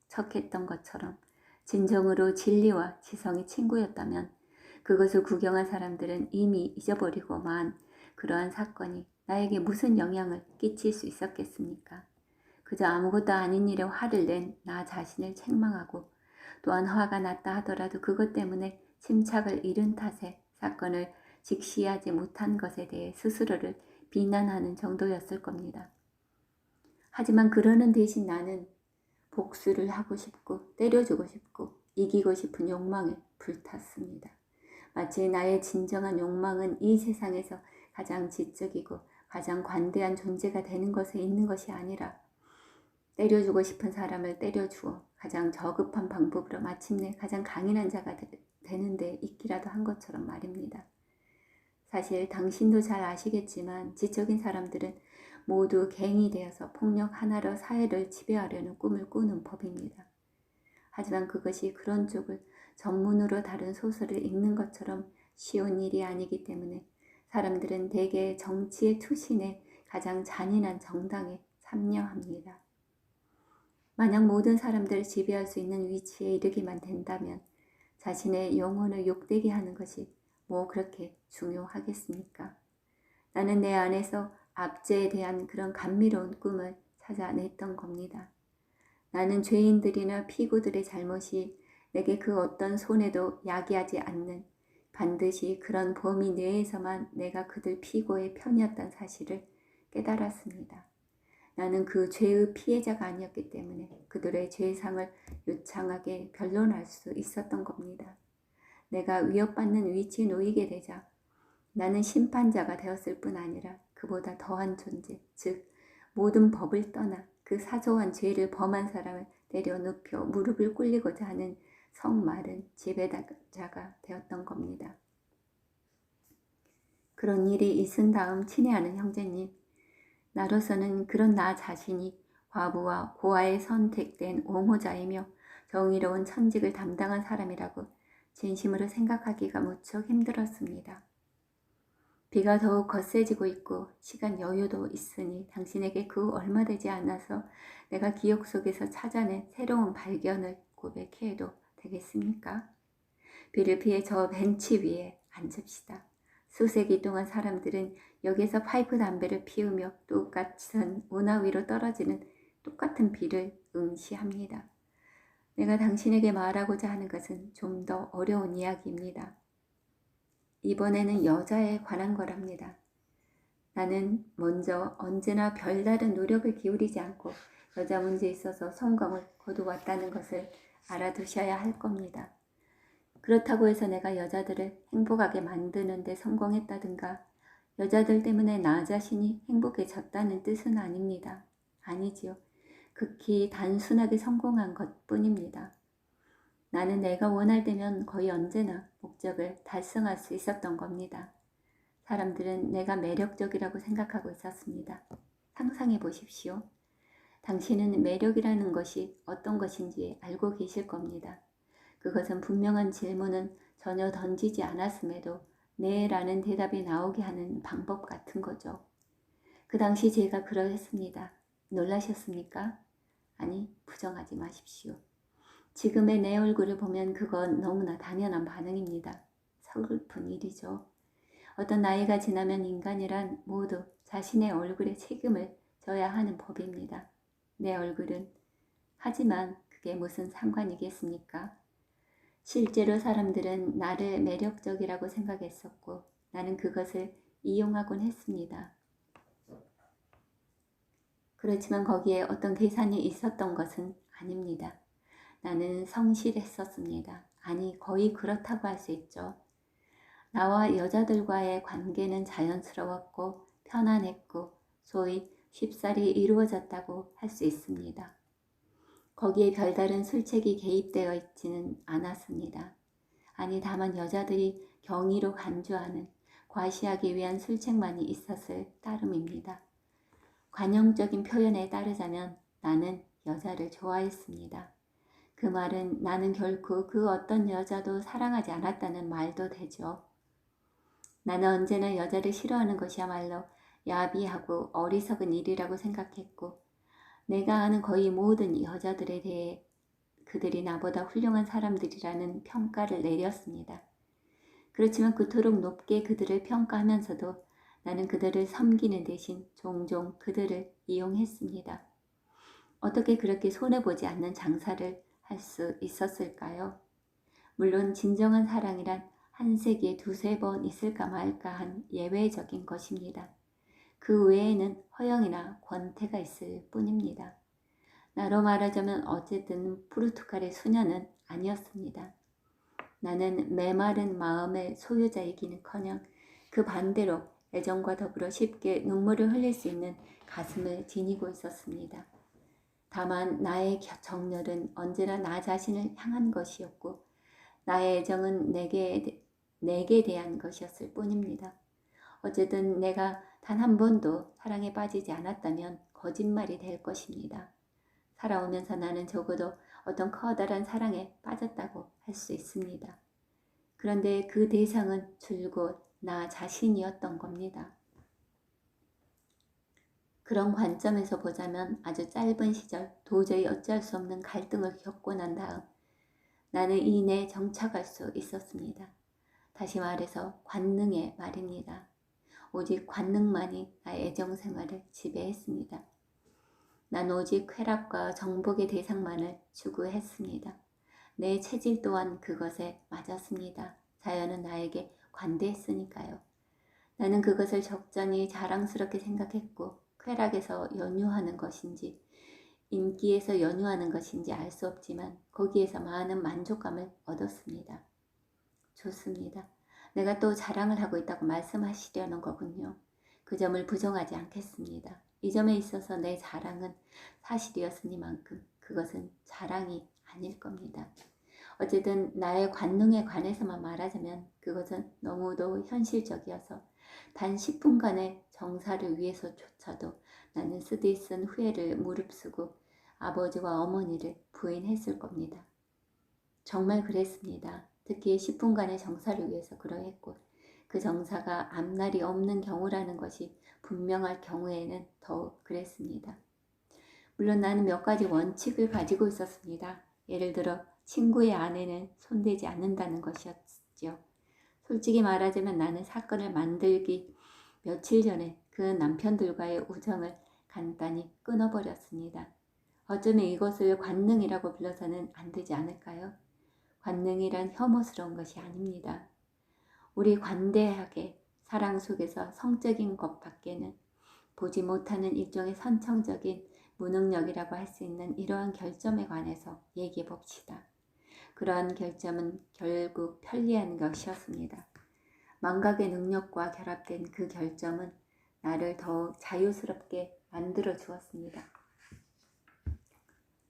척했던 것처럼 진정으로 진리와 지성이 친구였다면 그것을 구경한 사람들은 이미 잊어버리고 만 그러한 사건이 나에게 무슨 영향을 끼칠 수 있었겠습니까? 그저 아무것도 아닌 일에 화를 낸 나 자신을 책망하고 또한 화가 났다 하더라도 그것 때문에 침착을 잃은 탓에 사건을 직시하지 못한 것에 대해 스스로를 비난하는 정도였을 겁니다. 하지만 그러는 대신 나는 복수를 하고 싶고 때려주고 싶고 이기고 싶은 욕망에 불탔습니다. 마치 나의 진정한 욕망은 이 세상에서 가장 지적이고 가장 관대한 존재가 되는 것에 있는 것이 아니라 때려주고 싶은 사람을 때려주어 가장 저급한 방법으로 마침내 가장 강인한 자가 되는 데 있기라도 한 것처럼 말입니다. 사실 당신도 잘 아시겠지만 지적인 사람들은 모두 갱이 되어서 폭력 하나로 사회를 지배하려는 꿈을 꾸는 법입니다. 하지만 그것이 그런 쪽을 전문으로 다룬 소설을 읽는 것처럼 쉬운 일이 아니기 때문에 사람들은 대개 정치의 투신에 가장 잔인한 정당에 참여합니다. 만약 모든 사람들을 지배할 수 있는 위치에 이르기만 된다면 자신의 영혼을 욕되게 하는 것이 뭐 그렇게 중요하겠습니까? 나는 내 안에서 압제에 대한 그런 감미로운 꿈을 찾아냈던 겁니다. 나는 죄인들이나 피고들의 잘못이 내게 그 어떤 손해도 야기하지 않는 반드시 그런 범위 내에서만 내가 그들 피고의 편이었던 사실을 깨달았습니다. 나는 그 죄의 피해자가 아니었기 때문에 그들의 죄상을 유창하게 변론할 수 있었던 겁니다. 내가 위협받는 위치에 놓이게 되자 나는 심판자가 되었을 뿐 아니라 그보다 더한 존재, 즉 모든 법을 떠나 그 사소한 죄를 범한 사람을 내려눕혀 무릎을 꿇리고자 하는 성마른 지배자가 되었던 겁니다. 그런 일이 있은 다음 친애하는 형제님, 나로서는 그런 나 자신이 과부와 고아에 선택된 옹호자이며 정의로운 천직을 담당한 사람이라고 진심으로 생각하기가 무척 힘들었습니다. 비가 더욱 거세지고 있고 시간 여유도 있으니 당신에게 그 얼마 되지 않아서 내가 기억 속에서 찾아낸 새로운 발견을 고백해도 되겠습니까? 비를 피해 저 벤치 위에 앉읍시다. 수세기 동안 사람들은 여기서 파이프 담배를 피우며 똑같은 운하 위로 떨어지는 똑같은 비를 응시합니다. 내가 당신에게 말하고자 하는 것은 좀 더 어려운 이야기입니다. 이번에는 여자에 관한 거랍니다. 나는 먼저 언제나 별다른 노력을 기울이지 않고 여자 문제에 있어서 성공을 거두었다는 것을 알아두셔야 할 겁니다. 그렇다고 해서 내가 여자들을 행복하게 만드는 데 성공했다든가 여자들 때문에 나 자신이 행복해졌다는 뜻은 아닙니다. 아니지요. 극히 단순하게 성공한 것뿐입니다. 나는 내가 원할 때면 거의 언제나 목적을 달성할 수 있었던 겁니다. 사람들은 내가 매력적이라고 생각하고 있었습니다. 상상해 보십시오. 당신은 매력이라는 것이 어떤 것인지 알고 계실 겁니다. 그것은 분명한 질문은 전혀 던지지 않았음에도 네라는 대답이 나오게 하는 방법 같은 거죠. 그 당시 제가 그러했습니다. 놀라셨습니까? 아니, 부정하지 마십시오. 지금의 내 얼굴을 보면 그건 너무나 당연한 반응입니다. 서글픈 일이죠. 어떤 나이가 지나면 인간이란 모두 자신의 얼굴에 책임을 져야 하는 법입니다. 내 얼굴은. 하지만 그게 무슨 상관이겠습니까? 실제로 사람들은 나를 매력적이라고 생각했었고 나는 그것을 이용하곤 했습니다. 그렇지만 거기에 어떤 계산이 있었던 것은 아닙니다. 나는 성실했었습니다. 아니, 거의 그렇다고 할 수 있죠. 나와 여자들과의 관계는 자연스러웠고 편안했고 소위 쉽사리 이루어졌다고 할 수 있습니다. 거기에 별다른 술책이 개입되어 있지는 않았습니다. 아니, 다만 여자들이 경의로 간주하는 과시하기 위한 술책만이 있었을 따름입니다. 관용적인 표현에 따르자면 나는 여자를 좋아했습니다. 그 말은 나는 결코 그 어떤 여자도 사랑하지 않았다는 말도 되죠. 나는 언제나 여자를 싫어하는 것이야말로 야비하고 어리석은 일이라고 생각했고 내가 아는 거의 모든 여자들에 대해 그들이 나보다 훌륭한 사람들이라는 평가를 내렸습니다. 그렇지만 그토록 높게 그들을 평가하면서도 나는 그들을 섬기는 대신 종종 그들을 이용했습니다. 어떻게 그렇게 손해보지 않는 장사를 할 수 있었을까요? 물론 진정한 사랑이란 한 세기에 두세 번 있을까 말까 한 예외적인 것입니다. 그 외에는 허영이나 권태가 있을 뿐입니다. 나로 말하자면 어쨌든 포르투갈의 수녀는 아니었습니다. 나는 메마른 마음의 소유자이기는커녕 그 반대로 애정과 더불어 쉽게 눈물을 흘릴 수 있는 가슴을 지니고 있었습니다. 다만 나의 정열은 언제나 나 자신을 향한 것이었고 나의 애정은 내게 대한 것이었을 뿐입니다. 어쨌든 내가 단 한 번도 사랑에 빠지지 않았다면 거짓말이 될 것입니다. 살아오면서 나는 적어도 어떤 커다란 사랑에 빠졌다고 할 수 있습니다. 그런데 그 대상은 줄곧 나 자신이었던 겁니다. 그런 관점에서 보자면 아주 짧은 시절 도저히 어찌할 수 없는 갈등을 겪고 난 다음 나는 이내에 정착할 수 있었습니다. 다시 말해서 관능의 말입니다. 오직 관능만이 나의 애정생활을 지배했습니다. 난 오직 쾌락과 정복의 대상만을 추구했습니다. 내 체질 또한 그것에 맞았습니다. 자연은 나에게 관대했으니까요. 나는 그것을 적잖이 자랑스럽게 생각했고 쾌락에서 연유하는 것인지 인기에서 연유하는 것인지 알 수 없지만 거기에서 많은 만족감을 얻었습니다. 좋습니다. 내가 또 자랑을 하고 있다고 말씀하시려는 거군요. 그 점을 부정하지 않겠습니다. 이 점에 있어서 내 자랑은 사실이었으니만큼 그것은 자랑이 아닐 겁니다. 어쨌든 나의 관능에 관해서만 말하자면 그것은 너무도 현실적이어서 단 10분간의 정사를 위해서조차도 나는 쓰디쓴 후회를 무릅쓰고 아버지와 어머니를 부인했을 겁니다. 정말 그랬습니다. 특히 10분간의 정사를 위해서 그러했고 그 정사가 앞날이 없는 경우라는 것이 분명할 경우에는 더욱 그랬습니다. 물론 나는 몇 가지 원칙을 가지고 있었습니다. 예를 들어 친구의 아내는 손대지 않는다는 것이었죠. 솔직히 말하자면 나는 사건을 만들기 며칠 전에 그 남편들과의 우정을 간단히 끊어버렸습니다. 어쩌면 이것을 관능이라고 불러서는 안 되지 않을까요? 관능이란 혐오스러운 것이 아닙니다. 우리 관대하게 사랑 속에서 성적인 것 밖에는 보지 못하는 일종의 선천적인 무능력이라고 할 수 있는 이러한 결점에 관해서 얘기해 봅시다. 그러한 결점은 결국 편리한 것이었습니다. 망각의 능력과 결합된 그 결점은 나를 더욱 자유스럽게 만들어 주었습니다.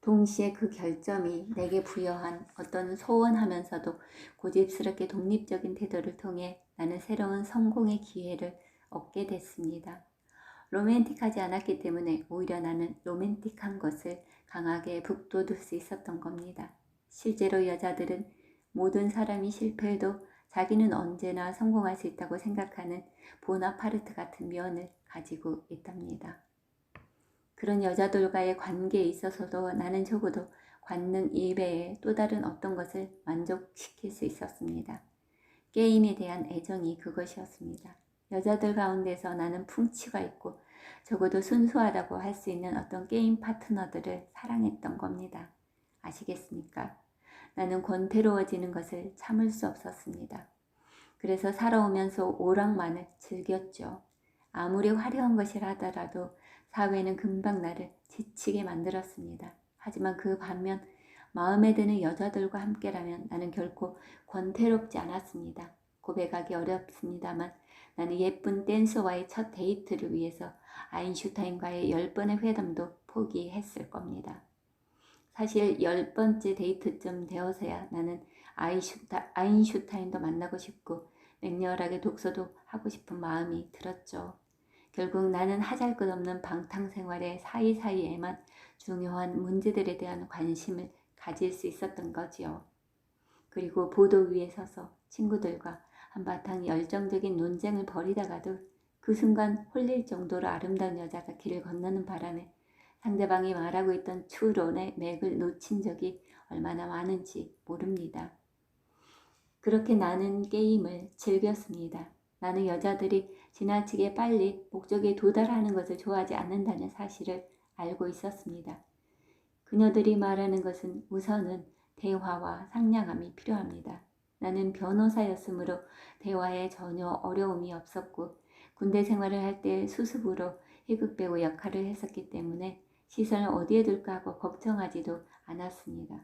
동시에 그 결점이 내게 부여한 어떤 소원하면서도 고집스럽게 독립적인 태도를 통해 나는 새로운 성공의 기회를 얻게 됐습니다. 로맨틱하지 않았기 때문에 오히려 나는 로맨틱한 것을 강하게 북돋을 수 있었던 겁니다. 실제로 여자들은 모든 사람이 실패해도 자기는 언제나 성공할 수 있다고 생각하는 보나파르트 같은 면을 가지고 있답니다. 그런 여자들과의 관계에 있어서도 나는 적어도 관능 이외에 또 다른 어떤 것을 만족시킬 수 있었습니다. 게임에 대한 애정이 그것이었습니다. 여자들 가운데서 나는 풍치가 있고 적어도 순수하다고 할 수 있는 어떤 게임 파트너들을 사랑했던 겁니다. 아시겠습니까? 나는 권태로워지는 것을 참을 수 없었습니다. 그래서 살아오면서 오락만을 즐겼죠. 아무리 화려한 것이라 하더라도 사회는 금방 나를 지치게 만들었습니다. 하지만 그 반면 마음에 드는 여자들과 함께라면 나는 결코 권태롭지 않았습니다. 고백하기 어렵습니다만 나는 예쁜 댄서와의 첫 데이트를 위해서 아인슈타인과의 10번의 회담도 포기했을 겁니다. 사실 10번째 데이트쯤 되어서야 나는 아인슈타인도 만나고 싶고 맹렬하게 독서도 하고 싶은 마음이 들었죠. 결국 나는 하잘것없는 방탕생활의 사이사이에만 중요한 문제들에 대한 관심을 가질 수 있었던 거지요. 그리고 보도 위에 서서 친구들과 한바탕 열정적인 논쟁을 벌이다가도 그 순간 홀릴 정도로 아름다운 여자가 길을 건너는 바람에 상대방이 말하고 있던 추론의 맥을 놓친 적이 얼마나 많은지 모릅니다. 그렇게 나는 게임을 즐겼습니다. 나는 여자들이 지나치게 빨리 목적에 도달하는 것을 좋아하지 않는다는 사실을 알고 있었습니다. 그녀들이 말하는 것은 우선은 대화와 상냥함이 필요합니다. 나는 변호사였으므로 대화에 전혀 어려움이 없었고 군대 생활을 할 때 수습으로 희극배우 역할을 했었기 때문에 시선을 어디에 둘까 하고 걱정하지도 않았습니다.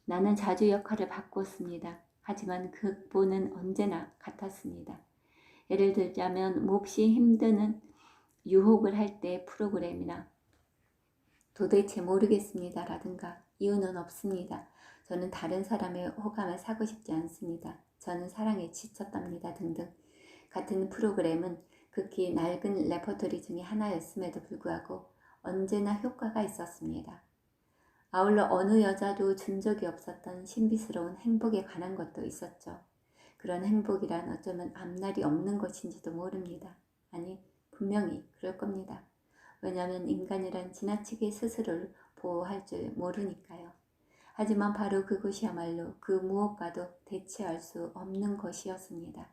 나는 자주 역할을 바꿨습니다. 하지만 극본은 언제나 같았습니다. 예를 들자면 몹시 힘드는 유혹을 할 때 프로그램이나 도대체 모르겠습니다 라든가 이유는 없습니다. 저는 다른 사람의 호감을 사고 싶지 않습니다. 저는 사랑에 지쳤답니다 등등 같은 프로그램은 극히 낡은 레퍼토리 중에 하나였음에도 불구하고 언제나 효과가 있었습니다. 아울러 어느 여자도 준 적이 없었던 신비스러운 행복에 관한 것도 있었죠. 그런 행복이란 어쩌면 앞날이 없는 것인지도 모릅니다. 아니, 분명히 그럴 겁니다. 왜냐하면 인간이란 지나치게 스스로를 보호할 줄 모르니까요. 하지만 바로 그것이야말로 그 무엇과도 대체할 수 없는 것이었습니다.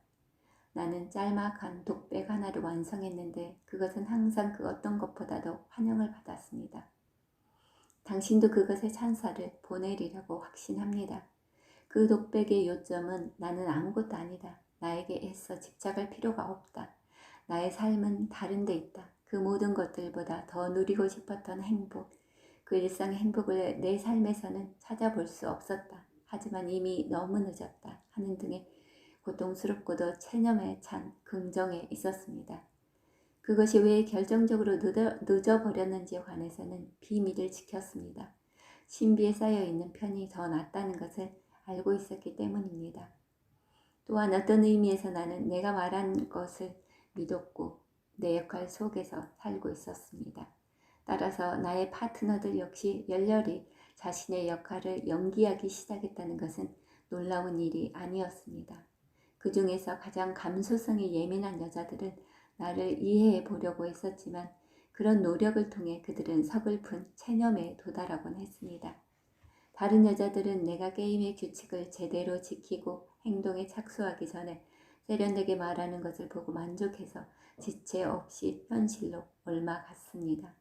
나는 짤막한 독백 하나를 완성했는데 그것은 항상 그 어떤 것보다도 환영을 받았습니다. 당신도 그것의 찬사를 보내리라고 확신합니다. 그 독백의 요점은 나는 아무것도 아니다. 나에게 애써 집착할 필요가 없다. 나의 삶은 다른 데 있다. 그 모든 것들보다 더 누리고 싶었던 행복, 그 일상의 행복을 내 삶에서는 찾아볼 수 없었다. 하지만 이미 너무 늦었다. 하는 등의 고통스럽고도 체념에 찬 긍정에 있었습니다. 그것이 왜 결정적으로 늦어버렸는지에 관해서는 비밀을 지켰습니다. 신비에 쌓여있는 편이 더 낫다는 것을 알고 있었기 때문입니다. 또한 어떤 의미에서 나는 내가 말한 것을 믿었고 내 역할 속에서 살고 있었습니다. 따라서 나의 파트너들 역시 열렬히 자신의 역할을 연기하기 시작했다는 것은 놀라운 일이 아니었습니다. 그 중에서 가장 감수성이 예민한 여자들은 나를 이해해 보려고 했었지만 그런 노력을 통해 그들은 서글픈 체념에 도달하곤 했습니다. 다른 여자들은 내가 게임의 규칙을 제대로 지키고 행동에 착수하기 전에 세련되게 말하는 것을 보고 만족해서 지체 없이 현실로 옮아갔습니다.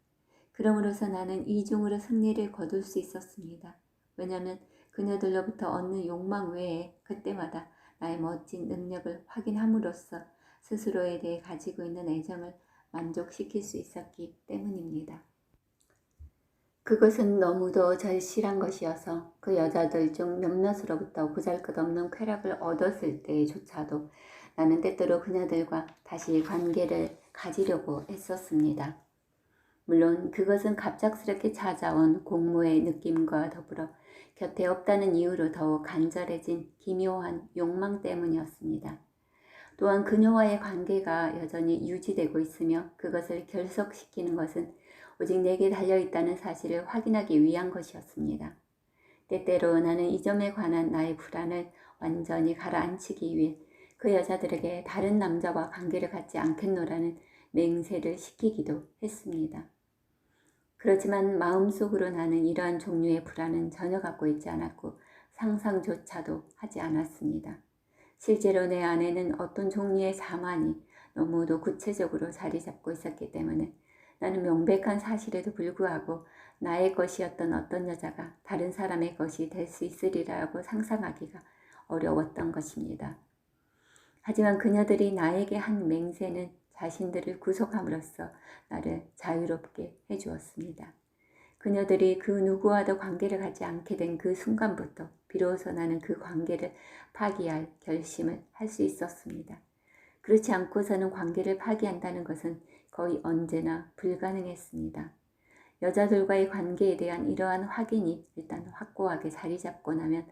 그럼으로써 나는 이중으로 승리를 거둘 수 있었습니다. 왜냐하면 그녀들로부터 얻는 욕망 외에 그때마다 나의 멋진 능력을 확인함으로써 스스로에 대해 가지고 있는 애정을 만족시킬 수 있었기 때문입니다. 그것은 너무도 절실한 것이어서 그 여자들 중 몇몇으로부터 보잘것없는 쾌락을 얻었을 때조차도 나는 때때로 그녀들과 다시 관계를 가지려고 했었습니다. 물론 그것은 갑작스럽게 찾아온 공모의 느낌과 더불어 곁에 없다는 이유로 더욱 간절해진 기묘한 욕망 때문이었습니다. 또한 그녀와의 관계가 여전히 유지되고 있으며 그것을 결속시키는 것은 오직 내게 달려있다는 사실을 확인하기 위한 것이었습니다. 때때로 나는 이 점에 관한 나의 불안을 완전히 가라앉히기 위해 그 여자들에게 다른 남자와 관계를 갖지 않겠노라는 맹세를 시키기도 했습니다. 그렇지만 마음속으로 나는 이러한 종류의 불안은 전혀 갖고 있지 않았고 상상조차도 하지 않았습니다. 실제로 내 안에는 어떤 종류의 자만이 너무도 구체적으로 자리 잡고 있었기 때문에 나는 명백한 사실에도 불구하고 나의 것이었던 어떤 여자가 다른 사람의 것이 될 수 있으리라고 상상하기가 어려웠던 것입니다. 하지만 그녀들이 나에게 한 맹세는 자신들을 구속함으로써 나를 자유롭게 해주었습니다. 그녀들이 그 누구와도 관계를 갖지 않게 된 그 순간부터 비로소 나는 그 관계를 파기할 결심을 할 수 있었습니다. 그렇지 않고서는 관계를 파기한다는 것은 거의 언제나 불가능했습니다. 여자들과의 관계에 대한 이러한 확인이 일단 확고하게 자리 잡고 나면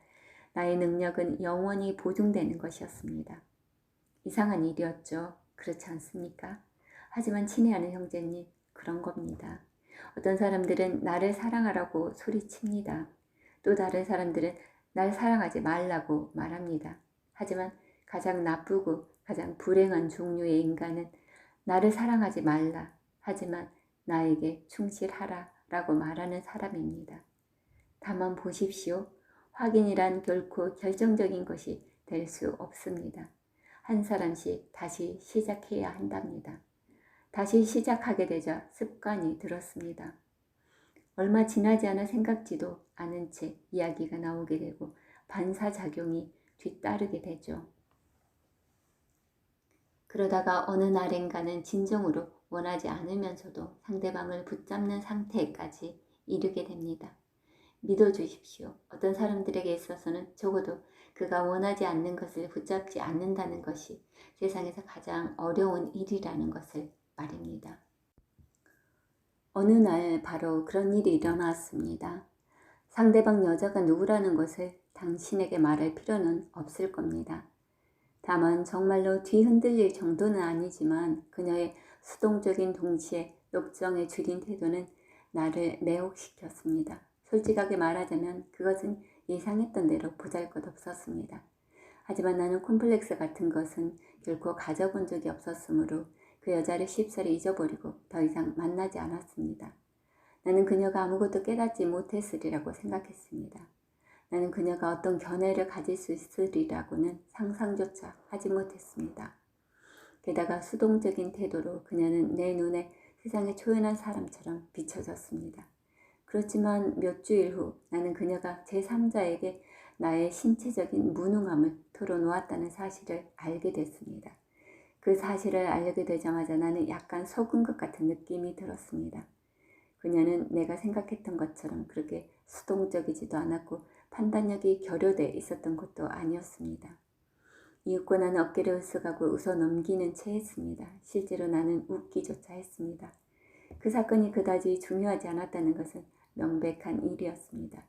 나의 능력은 영원히 보증되는 것이었습니다. 이상한 일이었죠. 그렇지 않습니까? 하지만 친애하는 형제님, 그런 겁니다. 어떤 사람들은 나를 사랑하라고 소리칩니다. 또 다른 사람들은 날 사랑하지 말라고 말합니다. 하지만 가장 나쁘고 가장 불행한 종류의 인간은 나를 사랑하지 말라, 하지만 나에게 충실하라 라고 말하는 사람입니다. 다만 보십시오. 확인이란 결코 결정적인 것이 될 수 없습니다. 한 사람씩 다시 시작해야 한답니다. 다시 시작하게 되자 습관이 들었습니다. 얼마 지나지 않아 생각지도 않은 채 이야기가 나오게 되고 반사작용이 뒤따르게 되죠. 그러다가 어느 날엔가는 진정으로 원하지 않으면서도 상대방을 붙잡는 상태까지 이르게 됩니다. 믿어주십시오. 어떤 사람들에게 있어서는 적어도 그가 원하지 않는 것을 붙잡지 않는다는 것이 세상에서 가장 어려운 일이라는 것을 말입니다. 어느 날 바로 그런 일이 일어났습니다. 상대방 여자가 누구라는 것을 당신에게 말할 필요는 없을 겁니다. 다만 정말로 뒤흔들릴 정도는 아니지만 그녀의 수동적인 동시에 욕정에 줄인 태도는 나를 매혹시켰습니다. 솔직하게 말하자면 그것은 예상했던 대로 보잘것없었습니다. 하지만 나는 콤플렉스 같은 것은 결코 가져본 적이 없었으므로 그 여자를 쉽사리 잊어버리고 더 이상 만나지 않았습니다. 나는 그녀가 아무것도 깨닫지 못했으리라고 생각했습니다. 나는 그녀가 어떤 견해를 가질 수 있으리라고는 상상조차 하지 못했습니다. 게다가 수동적인 태도로 그녀는 내 눈에 세상에 초연한 사람처럼 비춰졌습니다. 그렇지만 몇 주일 후 나는 그녀가 제3자에게 나의 신체적인 무능함을 털어놓았다는 사실을 알게 됐습니다. 그 사실을 알게 되자마자 나는 약간 속은 것 같은 느낌이 들었습니다. 그녀는 내가 생각했던 것처럼 그렇게 수동적이지도 않았고 판단력이 결여돼 있었던 것도 아니었습니다. 이윽고 나는 어깨를 으쓱하고 웃어넘기는 채 했습니다. 실제로 나는 웃기조차 했습니다. 그 사건이 그다지 중요하지 않았다는 것은 명백한 일이었습니다.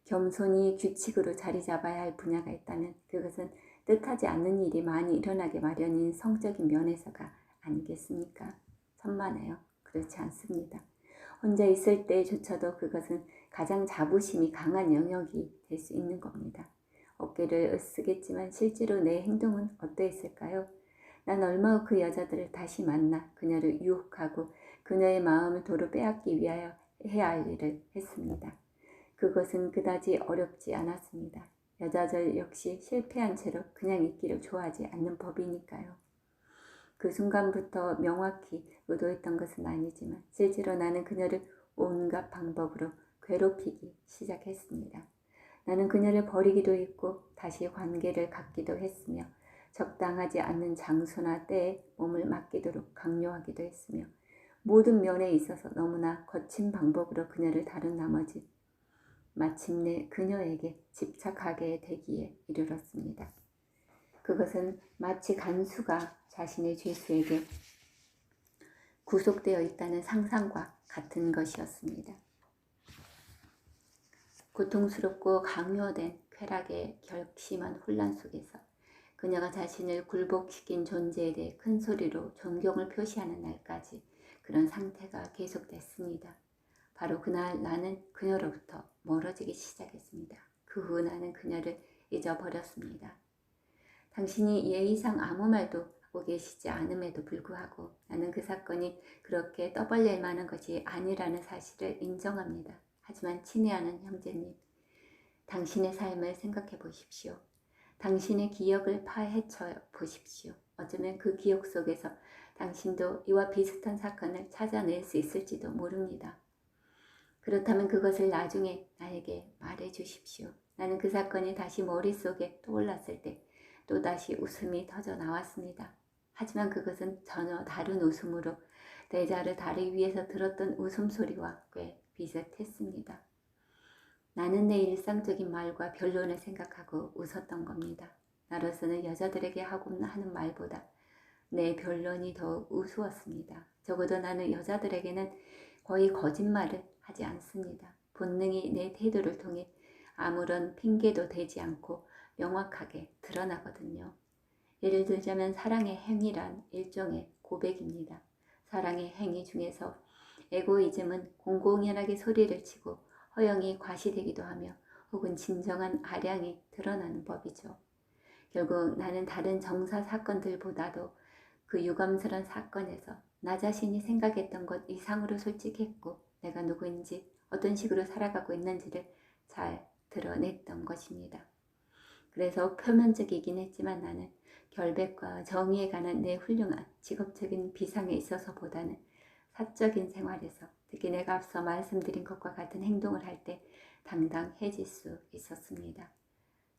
겸손히 규칙으로 자리 잡아야 할 분야가 있다면 그것은 뜻하지 않는 일이 많이 일어나게 마련인 성적인 면에서가 아니겠습니까? 천만에요. 그렇지 않습니다. 혼자 있을 때조차도 그것은 가장 자부심이 강한 영역이 될 수 있는 겁니다. 어깨를 으쓰겠지만 실제로 내 행동은 어떠했을까요? 난 얼마 후 그 여자들을 다시 만나 그녀를 유혹하고 그녀의 마음을 도로 빼앗기 위하여 해야 할 일을 했습니다. 그것은 그다지 어렵지 않았습니다. 여자들 역시 실패한 채로 그냥 있기를 좋아하지 않는 법이니까요. 그 순간부터 명확히 의도했던 것은 아니지만 실제로 나는 그녀를 온갖 방법으로 괴롭히기 시작했습니다. 나는 그녀를 버리기도 했고 다시 관계를 갖기도 했으며 적당하지 않는 장소나 때에 몸을 맡기도록 강요하기도 했으며 모든 면에 있어서 너무나 거친 방법으로 그녀를 다룬 나머지 마침내 그녀에게 집착하게 되기에 이르렀습니다. 그것은 마치 간수가 자신의 죄수에게 구속되어 있다는 상상과 같은 것이었습니다. 고통스럽고 강요된 쾌락의 결심한 혼란 속에서 그녀가 자신을 굴복시킨 존재에 대해 큰 소리로 존경을 표시하는 날까지 그런 상태가 계속됐습니다. 바로 그날 나는 그녀로부터 멀어지기 시작했습니다. 그 후 나는 그녀를 잊어버렸습니다. 당신이 예의상 아무 말도 하고 계시지 않음에도 불구하고 나는 그 사건이 그렇게 떠벌릴 만한 것이 아니라는 사실을 인정합니다. 하지만 친애하는 형제님, 당신의 삶을 생각해 보십시오. 당신의 기억을 파헤쳐 보십시오. 어쩌면 그 기억 속에서 당신도 이와 비슷한 사건을 찾아낼 수 있을지도 모릅니다. 그렇다면 그것을 나중에 나에게 말해 주십시오. 나는 그 사건이 다시 머릿속에 떠올랐을 때 또다시 웃음이 터져 나왔습니다. 하지만 그것은 전혀 다른 웃음으로 대자를 다리 위에서 들었던 웃음소리와 꽤 비슷했습니다. 나는 내 일상적인 말과 변론을 생각하고 웃었던 겁니다. 나로서는 여자들에게 하는 말보다 내 변론이 더 우스웠습니다. 적어도 나는 여자들에게는 거의 거짓말을 하지 않습니다. 본능이 내 태도를 통해 아무런 핑계도 대지 않고 명확하게 드러나거든요. 예를 들자면 사랑의 행위란 일종의 고백입니다. 사랑의 행위 중에서 에고이즘은 공공연하게 소리를 치고 허영이 과시되기도 하며 혹은 진정한 아량이 드러나는 법이죠. 결국 나는 다른 정사 사건들보다도 그 유감스러운 사건에서 나 자신이 생각했던 것 이상으로 솔직했고 내가 누구인지 어떤 식으로 살아가고 있는지를 잘 드러냈던 것입니다. 그래서 표면적이긴 했지만 나는 결백과 정의에 관한 내 훌륭한 직업적인 비상에 있어서보다는 사적인 생활에서 특히 내가 앞서 말씀드린 것과 같은 행동을 할 때 당당해질 수 있었습니다.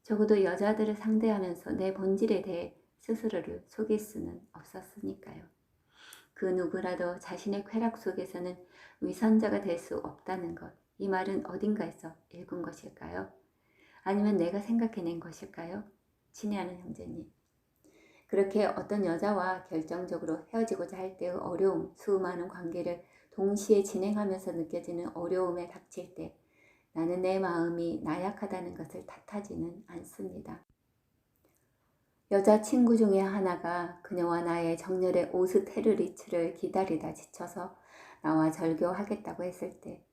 적어도 여자들을 상대하면서 내 본질에 대해 스스로를 속일 수는 없었으니까요. 그 누구라도 자신의 쾌락 속에서는 위선자가 될 수 없다는 것, 이 말은 어딘가에서 읽은 것일까요? 아니면 내가 생각해낸 것일까요? 친애하는 형제님. 그렇게 어떤 여자와 결정적으로 헤어지고자 할 때의 어려움, 수많은 관계를 동시에 진행하면서 느껴지는 어려움에 닥칠 때 나는 내 마음이 나약하다는 것을 탓하지는 않습니다. 여자친구 중에 하나가 그녀와 나의 정열의 오스테르리츠를 기다리다 지쳐서 나와 절교하겠다고 했을 때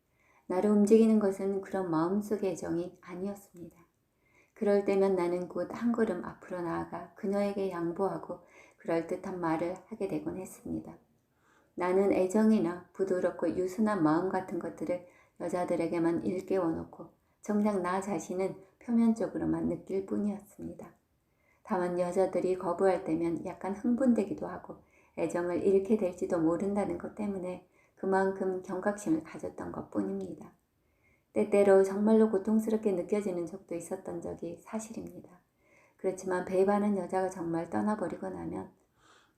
나를 움직이는 것은 그런 마음속의 애정이 아니었습니다. 그럴 때면 나는 곧 한 걸음 앞으로 나아가 그녀에게 양보하고 그럴듯한 말을 하게 되곤 했습니다. 나는 애정이나 부드럽고 유순한 마음 같은 것들을 여자들에게만 일깨워 놓고 정작 나 자신은 표면적으로만 느낄 뿐이었습니다. 다만 여자들이 거부할 때면 약간 흥분되기도 하고 애정을 잃게 될지도 모른다는 것 때문에 그만큼 경각심을 가졌던 것 뿐입니다. 때때로 정말로 고통스럽게 느껴지는 적도 있었던 적이 사실입니다. 그렇지만 배반한 여자가 정말 떠나버리고 나면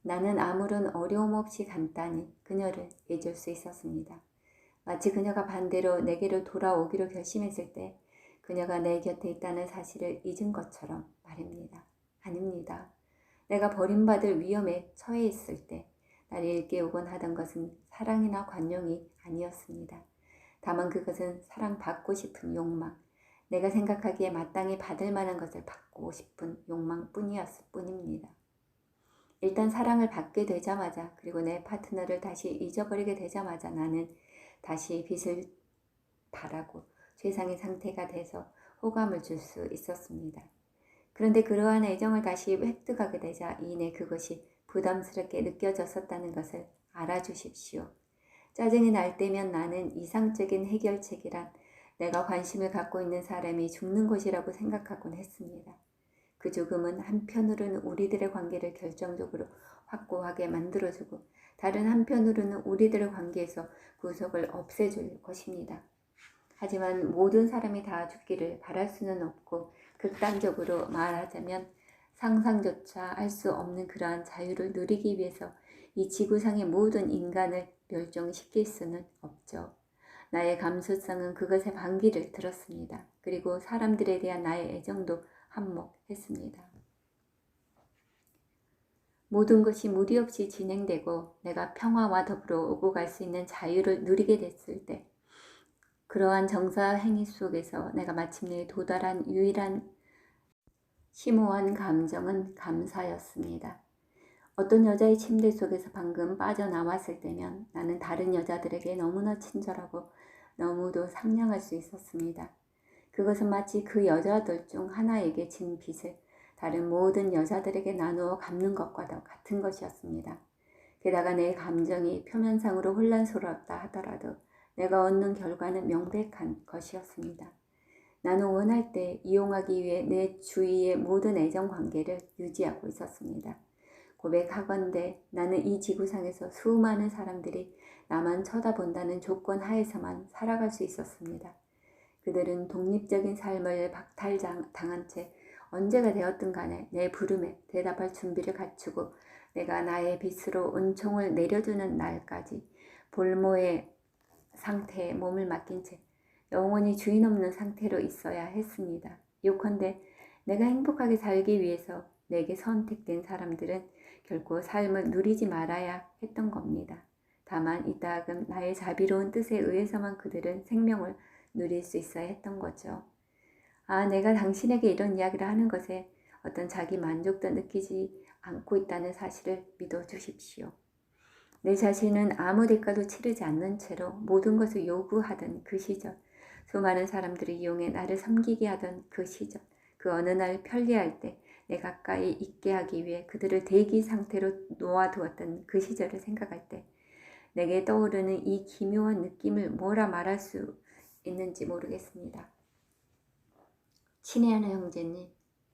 나는 아무런 어려움 없이 간단히 그녀를 잊을 수 있었습니다. 마치 그녀가 반대로 내게로 돌아오기로 결심했을 때 그녀가 내 곁에 있다는 사실을 잊은 것처럼 말입니다. 아닙니다. 내가 버림받을 위험에 처해 있을 때 나를 일깨우곤 하던 것은 사랑이나 관용이 아니었습니다. 다만 그것은 사랑받고 싶은 욕망, 내가 생각하기에 마땅히 받을 만한 것을 받고 싶은 욕망뿐이었을 뿐입니다. 일단 사랑을 받게 되자마자 그리고 내 파트너를 다시 잊어버리게 되자마자 나는 다시 빚을 바라고 최상의 상태가 돼서 호감을 줄 수 있었습니다. 그런데 그러한 애정을 다시 획득하게 되자 이내 그것이 부담스럽게 느껴졌었다는 것을 알아주십시오. 짜증이 날 때면 나는 이상적인 해결책이란 내가 관심을 갖고 있는 사람이 죽는 것이라고 생각하곤 했습니다. 그 죽음은 한편으로는 우리들의 관계를 결정적으로 확고하게 만들어주고 다른 한편으로는 우리들의 관계에서 구석을 없애줄 것입니다. 하지만 모든 사람이 다 죽기를 바랄 수는 없고 극단적으로 말하자면 상상조차 할 수 없는 그러한 자유를 누리기 위해서 이 지구상의 모든 인간을 멸종시킬 수는 없죠. 나의 감수성은 그것의 반기를 들었습니다. 그리고 사람들에 대한 나의 애정도 한몫했습니다. 모든 것이 무리 없이 진행되고 내가 평화와 더불어 오고 갈 수 있는 자유를 누리게 됐을 때 그러한 정사 행위 속에서 내가 마침내 도달한 유일한 심오한 감정은 감사였습니다. 어떤 여자의 침대 속에서 방금 빠져나왔을 때면 나는 다른 여자들에게 너무나 친절하고 너무도 상냥할 수 있었습니다. 그것은 마치 그 여자들 중 하나에게 진 빚을 다른 모든 여자들에게 나누어 갚는 것과도 같은 것이었습니다. 게다가 내 감정이 표면상으로 혼란스러웠다 하더라도 내가 얻는 결과는 명백한 것이었습니다. 나는 원할 때 이용하기 위해 내 주위의 모든 애정관계를 유지하고 있었습니다. 고백하건대 나는 이 지구상에서 수많은 사람들이 나만 쳐다본다는 조건 하에서만 살아갈 수 있었습니다. 그들은 독립적인 삶을 박탈당한 채 언제가 되었든 간에 내 부름에 대답할 준비를 갖추고 내가 나의 빚으로 은총을 내려주는 날까지 볼모의 상태에 몸을 맡긴 채 영원히 주인 없는 상태로 있어야 했습니다. 요컨대 내가 행복하게 살기 위해서 내게 선택된 사람들은 결코 삶을 누리지 말아야 했던 겁니다. 다만 이따금 나의 자비로운 뜻에 의해서만 그들은 생명을 누릴 수 있어야 했던 거죠. 내가 당신에게 이런 이야기를 하는 것에 어떤 자기 만족도 느끼지 않고 있다는 사실을 믿어주십시오. 내 자신은 아무 대가도 치르지 않는 채로 모든 것을 요구하던 그 시절, 수많은 사람들을 이용해 나를 섬기게 하던 그 시절, 그 어느 날 편리할 때 내 가까이 있게 하기 위해 그들을 대기 상태로 놓아두었던 그 시절을 생각할 때 내게 떠오르는 이 기묘한 느낌을 뭐라 말할 수 있는지 모르겠습니다. 친애하는 형제님,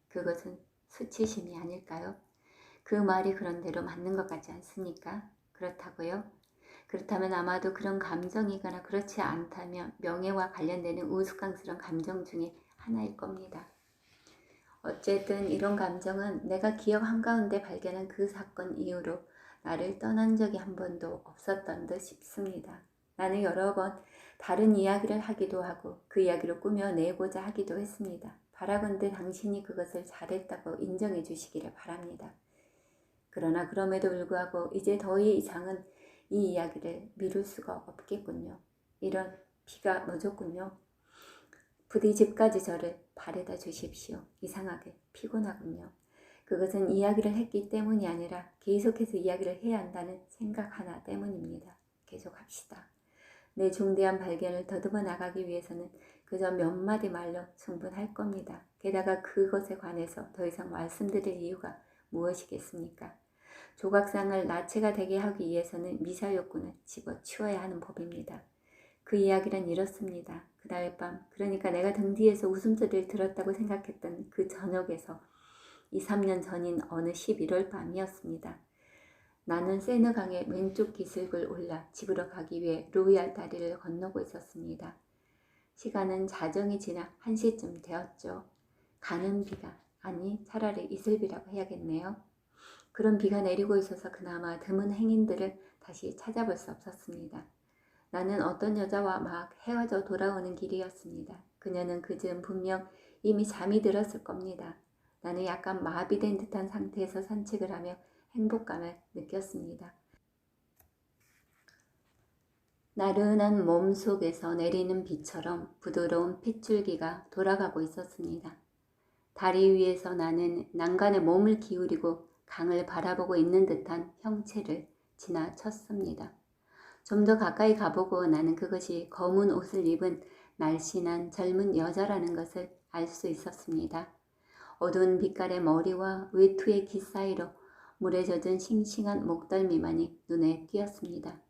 그것은 수치심이 아닐까요? 그 말이 그런대로 맞는 것 같지 않습니까? 그렇다고요? 그렇다면 아마도 그런 감정이거나 그렇지 않다면 명예와 관련되는 우스꽝스러운 감정 중에 하나일 겁니다. 어쨌든 이런 감정은 내가 기억 한가운데 발견한 그 사건 이후로 나를 떠난 적이 한 번도 없었던 듯 싶습니다. 나는 여러 번 다른 이야기를 하기도 하고 그 이야기를 꾸며내고자 하기도 했습니다. 바라건대 당신이 그것을 잘했다고 인정해 주시기를 바랍니다. 그러나 그럼에도 불구하고 이제 더 이상은 이 이야기를 미룰 수가 없겠군요. 이런 비가 멎었군요. 부디 집까지 저를 바래다 주십시오. 이상하게 피곤하군요. 그것은 이야기를 했기 때문이 아니라 계속해서 이야기를 해야 한다는 생각 하나 때문입니다. 계속합시다. 내 중대한 발견을 더듬어 나가기 위해서는 그저 몇 마디 말로 충분할 겁니다. 게다가 그것에 관해서 더 이상 말씀드릴 이유가 무엇이겠습니까? 조각상을 나체가 되게 하기 위해서는 미사욕구는 집어치워야 하는 법입니다. 그 이야기는 이렇습니다. 그날 밤, 그러니까 내가 등 뒤에서 웃음소리를 들었다고 생각했던 그 저녁에서 2, 3년 전인 어느 11월 밤이었습니다. 나는 세느강의 왼쪽 기슭을 올라 집으로 가기 위해 로얄 다리를 건너고 있었습니다. 시간은 자정이 지나 1시쯤 되었죠. 가는 비가, 아니 차라리 이슬비라고 해야겠네요. 그런 비가 내리고 있어서 그나마 드문 행인들을 다시 찾아볼 수 없었습니다. 나는 어떤 여자와 막 헤어져 돌아오는 길이었습니다. 그녀는 그즈음 분명 이미 잠이 들었을 겁니다. 나는 약간 마비된 듯한 상태에서 산책을 하며 행복감을 느꼈습니다. 나른한 몸속에서 내리는 비처럼 부드러운 핏줄기가 돌아가고 있었습니다. 다리 위에서 나는 난간에 몸을 기울이고 강을 바라보고 있는 듯한 형체를 지나쳤습니다. 좀 더 가까이 가보고 나는 그것이 검은 옷을 입은 날씬한 젊은 여자라는 것을 알 수 있었습니다. 어두운 빛깔의 머리와 외투의 깃 사이로 물에 젖은 싱싱한 목덜미만이 눈에 띄었습니다.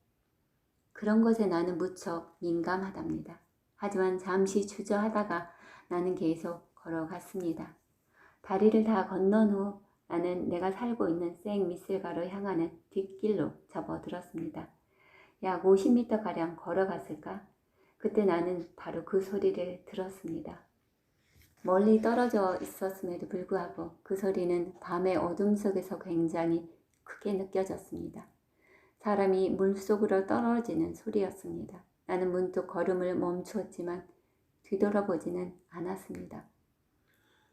그런 것에 나는 무척 민감하답니다. 하지만 잠시 주저하다가 나는 계속 걸어갔습니다. 다리를 다 건넌 후 나는 내가 살고 있는 생미슬가로 향하는 뒷길로 접어들었습니다. 약 50m가량 걸어갔을까? 그때 나는 바로 그 소리를 들었습니다. 멀리 떨어져 있었음에도 불구하고 그 소리는 밤의 어둠 속에서 굉장히 크게 느껴졌습니다. 사람이 물속으로 떨어지는 소리였습니다. 나는 문득 걸음을 멈추었지만 뒤돌아보지는 않았습니다.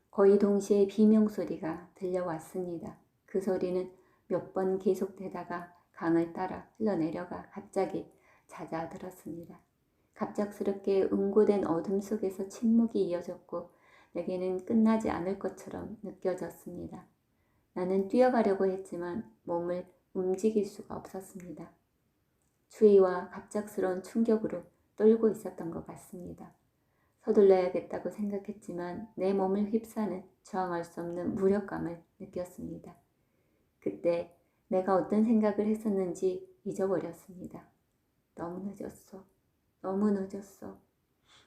거의 동시에 비명소리가 들려왔습니다. 그 소리는 몇 번 계속되다가 강을 따라 흘러내려가 갑자기 잦아들었습니다. 갑작스럽게 응고된 어둠 속에서 침묵이 이어졌고 내게는 끝나지 않을 것처럼 느껴졌습니다. 나는 뛰어가려고 했지만 몸을 움직일 수가 없었습니다. 추위와 갑작스러운 충격으로 떨고 있었던 것 같습니다. 서둘러야겠다고 생각했지만 내 몸을 휩싸는 저항할 수 없는 무력감을 느꼈습니다. 그때 내가 어떤 생각을 했었는지 잊어버렸습니다. 너무 늦었어. 너무 늦었어.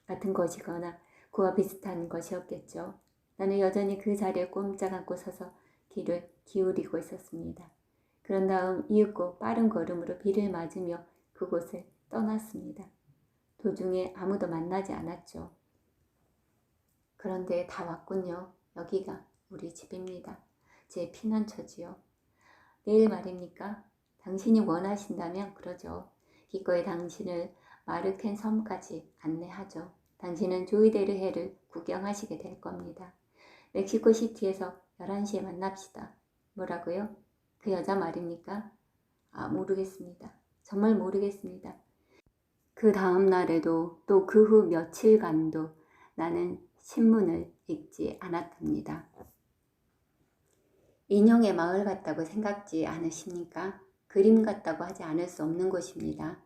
같은 것이거나 그와 비슷한 것이었겠죠. 나는 여전히 그 자리에 꼼짝 않고 서서 귀를 기울이고 있었습니다. 그런 다음 이윽고 빠른 걸음으로 비를 맞으며 그곳을 떠났습니다. 도중에 아무도 만나지 않았죠. 그런데 다 왔군요. 여기가 우리 집입니다. 제 피난처지요. 내일 말입니까? 당신이 원하신다면 그러죠. 기꺼이 당신을 마르켄 섬까지 안내하죠. 당신은 조이데르해를 구경하시게 될 겁니다. 멕시코 시티에서 11시에 만납시다. 뭐라고요? 그 여자 말입니까? 모르겠습니다. 정말 모르겠습니다. 그 다음 날에도 또 그 후 며칠간도 나는 신문을 읽지 않았답니다. 인형의 마을 같다고 생각지 않으십니까? 그림 같다고 하지 않을 수 없는 곳입니다.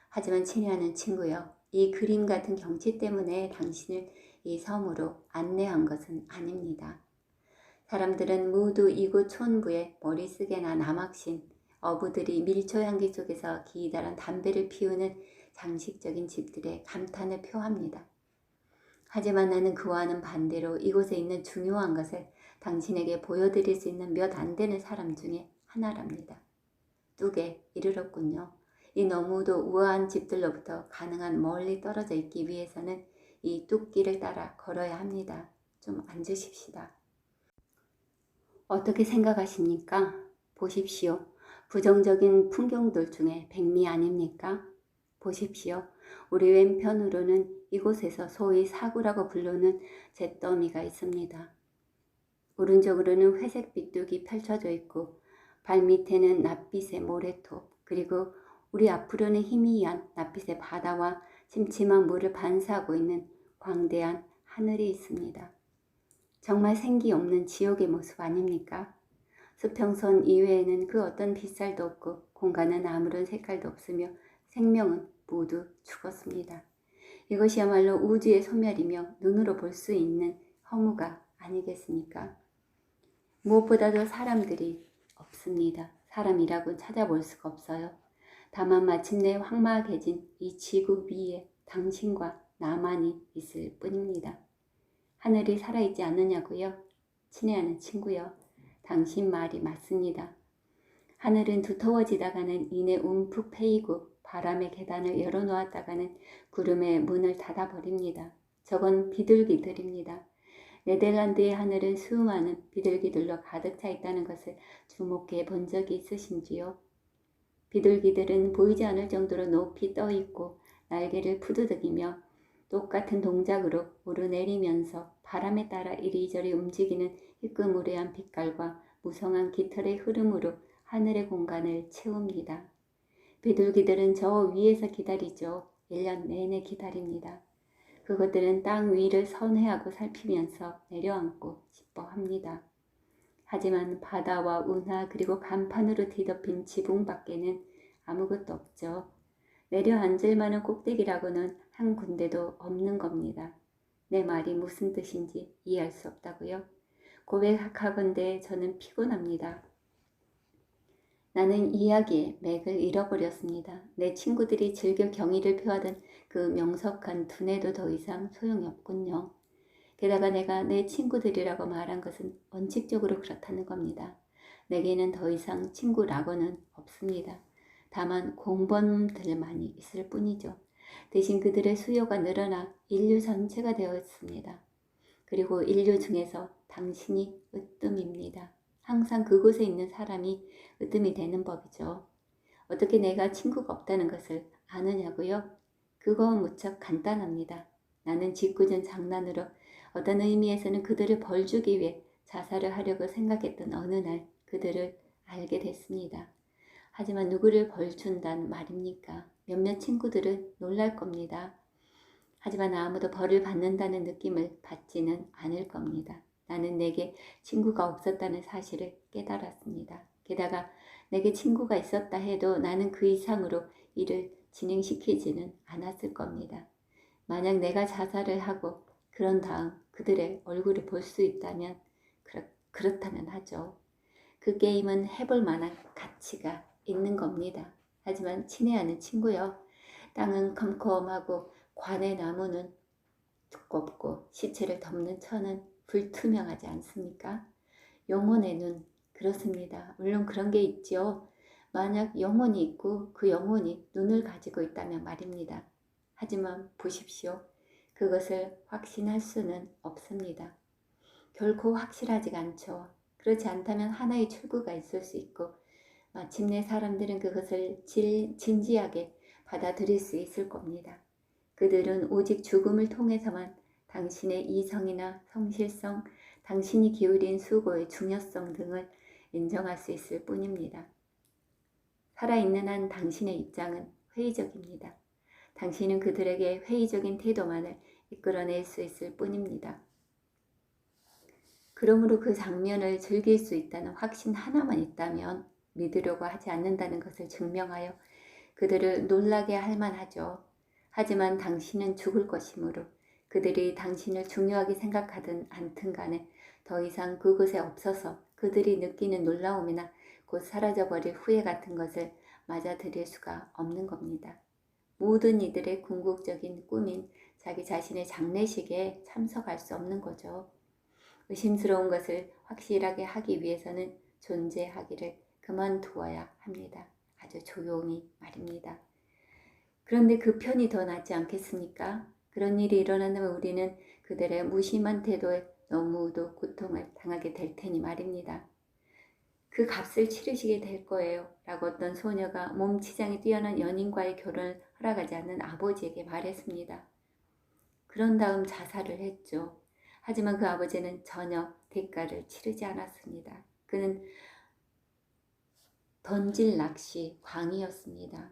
하지만 친애하는 친구여, 이 그림 같은 경치 때문에 당신을 이 섬으로 안내한 것은 아닙니다. 사람들은 모두 이곳 촌부에 머리쓰개나 남학신, 어부들이 밀초향기 속에서 기다란 담배를 피우는 장식적인 집들에 감탄을 표합니다. 하지만 나는 그와는 반대로 이곳에 있는 중요한 것을 당신에게 보여드릴 수 있는 몇 안 되는 사람 중에 하나랍니다. 뚝에 이르렀군요. 이 너무도 우아한 집들로부터 가능한 멀리 떨어져 있기 위해서는 이 뚝길을 따라 걸어야 합니다. 좀 앉으십시다. 어떻게 생각하십니까? 보십시오. 부정적인 풍경들 중에 백미 아닙니까? 보십시오. 우리 왼편으로는 이곳에서 소위 사구라고 부르는 잿더미가 있습니다. 오른쪽으로는 회색 비뚝이 펼쳐져 있고 발밑에는 낯빛의 모래톱, 그리고 우리 앞으로는 희미한 낯빛의 바다와 침침한 물을 반사하고 있는 광대한 하늘이 있습니다. 정말 생기 없는 지옥의 모습 아닙니까? 수평선 이외에는 그 어떤 빛살도 없고 공간은 아무런 색깔도 없으며 생명은 모두 죽었습니다. 이것이야말로 우주의 소멸이며 눈으로 볼 수 있는 허무가 아니겠습니까? 무엇보다도 사람들이 없습니다. 사람이라고 찾아볼 수가 없어요. 다만 마침내 황막해진 이 지구 위에 당신과 나만이 있을 뿐입니다. 하늘이 살아있지 않느냐고요? 친애하는 친구요. 당신 말이 맞습니다. 하늘은 두터워지다가는 이내 움푹 패이고 바람의 계단을 열어놓았다가는 구름의 문을 닫아버립니다. 저건 비둘기들입니다. 네덜란드의 하늘은 수많은 비둘기들로 가득 차 있다는 것을 주목해 본 적이 있으신지요? 비둘기들은 보이지 않을 정도로 높이 떠 있고 날개를 푸드득이며 똑같은 동작으로 오르내리면서 바람에 따라 이리저리 움직이는 희끄무레한 빛깔과 무성한 깃털의 흐름으로 하늘의 공간을 채웁니다. 비둘기들은 저 위에서 기다리죠. 1년 내내 기다립니다. 그것들은 땅 위를 선회하고 살피면서 내려앉고 싶어 합니다. 하지만 바다와 운하 그리고 간판으로 뒤덮인 지붕 밖에는 아무것도 없죠. 내려앉을 만한 꼭대기라고는 한 군데도 없는 겁니다. 내 말이 무슨 뜻인지 이해할 수 없다고요? 고백하건대 저는 피곤합니다. 나는 이야기의 맥을 잃어버렸습니다. 내 친구들이 즐겨 경의를 표하던 그 명석한 두뇌도 더 이상 소용이 없군요. 게다가 내가 내 친구들이라고 말한 것은 원칙적으로 그렇다는 겁니다. 내게는 더 이상 친구라고는 없습니다. 다만 공범들만이 있을 뿐이죠. 대신 그들의 수요가 늘어나 인류 전체가 되었습니다. 그리고 인류 중에서 당신이 으뜸입니다. 항상 그곳에 있는 사람이 으뜸이 되는 법이죠. 어떻게 내가 친구가 없다는 것을 아느냐고요? 그거 무척 간단합니다. 나는 짓궂은 장난으로 어떤 의미에서는 그들을 벌주기 위해 자살을 하려고 생각했던 어느 날 그들을 알게 됐습니다. 하지만 누구를 벌준단 말입니까? 몇몇 친구들은 놀랄 겁니다. 하지만 아무도 벌을 받는다는 느낌을 받지는 않을 겁니다. 나는 내게 친구가 없었다는 사실을 깨달았습니다. 게다가 내게 친구가 있었다 해도 나는 그 이상으로 일을 진행시키지는 않았을 겁니다. 만약 내가 자살을 하고 그런 다음 그들의 얼굴을 볼 수 있다면 그렇다면 하죠. 그 게임은 해볼 만한 가치가 있는 겁니다. 하지만 친애하는 친구요. 땅은 컴컴하고 관의 나무는 두껍고 시체를 덮는 천은 불투명하지 않습니까? 영혼의 눈, 그렇습니다. 물론 그런 게 있죠. 만약 영혼이 있고 그 영혼이 눈을 가지고 있다면 말입니다. 하지만 보십시오. 그것을 확신할 수는 없습니다. 결코 확실하지가 않죠. 그렇지 않다면 하나의 출구가 있을 수 있고 마침내 사람들은 그것을 진지하게 받아들일 수 있을 겁니다. 그들은 오직 죽음을 통해서만 당신의 이성이나 성실성, 당신이 기울인 수고의 중요성 등을 인정할 수 있을 뿐입니다. 살아있는 한 당신의 입장은 회의적입니다. 당신은 그들에게 회의적인 태도만을 이끌어낼 수 있을 뿐입니다. 그러므로 그 장면을 즐길 수 있다는 확신 하나만 있다면 믿으려고 하지 않는다는 것을 증명하여 그들을 놀라게 할 만하죠. 하지만 당신은 죽을 것이므로 그들이 당신을 중요하게 생각하든 않든 간에 더 이상 그곳에 없어서 그들이 느끼는 놀라움이나 곧 사라져버릴 후회 같은 것을 맞아들일 수가 없는 겁니다. 모든 이들의 궁극적인 꿈인 자기 자신의 장례식에 참석할 수 없는 거죠. 의심스러운 것을 확실하게 하기 위해서는 존재하기를 그만두어야 합니다. 아주 조용히 말입니다. 그런데 그 편이 더 낫지 않겠습니까? 그런 일이 일어난다면 우리는 그들의 무심한 태도에 너무도 고통을 당하게 될 테니 말입니다. 그 값을 치르시게 될 거예요. 라고 어떤 소녀가 몸치장이 뛰어난 연인과의 결혼을 허락하지 않는 아버지에게 말했습니다. 그런 다음 자살을 했죠. 하지만 그 아버지는 전혀 대가를 치르지 않았습니다. 그는 던질 낚시 광이었습니다.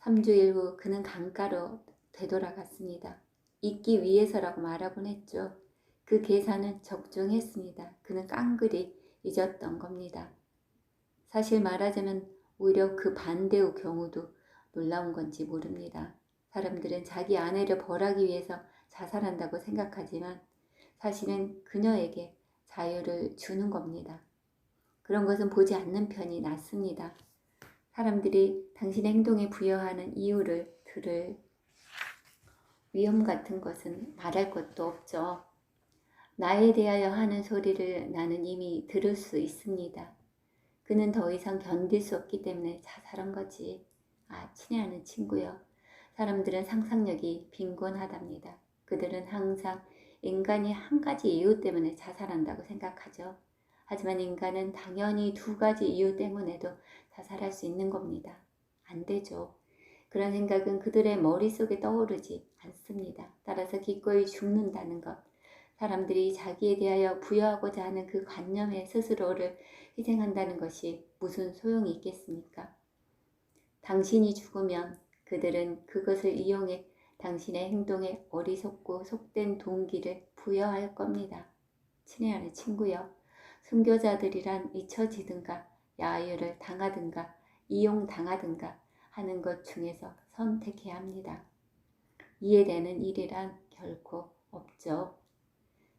3주일 후 그는 강가로 되돌아갔습니다. 잊기 위해서라고 말하곤 했죠. 그 계산은 적중했습니다. 그는 깡그리 잊었던 겁니다. 사실 말하자면 오히려 그 반대의 경우도 놀라운 건지 모릅니다. 사람들은 자기 아내를 벌하기 위해서 자살한다고 생각하지만 사실은 그녀에게 자유를 주는 겁니다. 그런 것은 보지 않는 편이 낫습니다. 사람들이 당신의 행동에 부여하는 이유를 들을 위험 같은 것은 말할 것도 없죠. 나에 대하여 하는 소리를 나는 이미 들을 수 있습니다. 그는 더 이상 견딜 수 없기 때문에 자살한 거지. 친애하는 친구요. 사람들은 상상력이 빈곤하답니다. 그들은 항상 인간이 한 가지 이유 때문에 자살한다고 생각하죠. 하지만 인간은 당연히 두 가지 이유 때문에도 자살할 수 있는 겁니다. 안 되죠. 그런 생각은 그들의 머릿속에 떠오르지 않습니다. 따라서 기꺼이 죽는다는 것, 사람들이 자기에 대하여 부여하고자 하는 그 관념에 스스로를 희생한다는 것이 무슨 소용이 있겠습니까? 당신이 죽으면 그들은 그것을 이용해 당신의 행동에 어리석고 속된 동기를 부여할 겁니다. 친애하는 친구여, 순교자들이란 잊혀지든가 야유를 당하든가 이용당하든가 하는 것 중에서 선택해야 합니다. 이해되는 일이란 결코 없죠.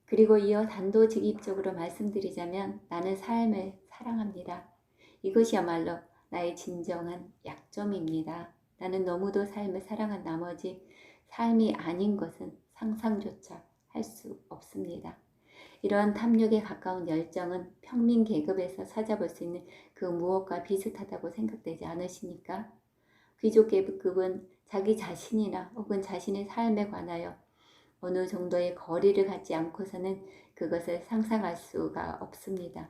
그리고 이어 단도직입적으로 말씀드리자면 나는 삶을 사랑합니다. 이것이야말로 나의 진정한 약점입니다. 나는 너무도 삶을 사랑한 나머지 삶이 아닌 것은 상상조차 할 수 없습니다. 이러한 탐욕에 가까운 열정은 평민 계급에서 찾아볼 수 있는 그 무엇과 비슷하다고 생각되지 않으십니까? 귀족 계급은 자기 자신이나 혹은 자신의 삶에 관하여 어느 정도의 거리를 갖지 않고서는 그것을 상상할 수가 없습니다.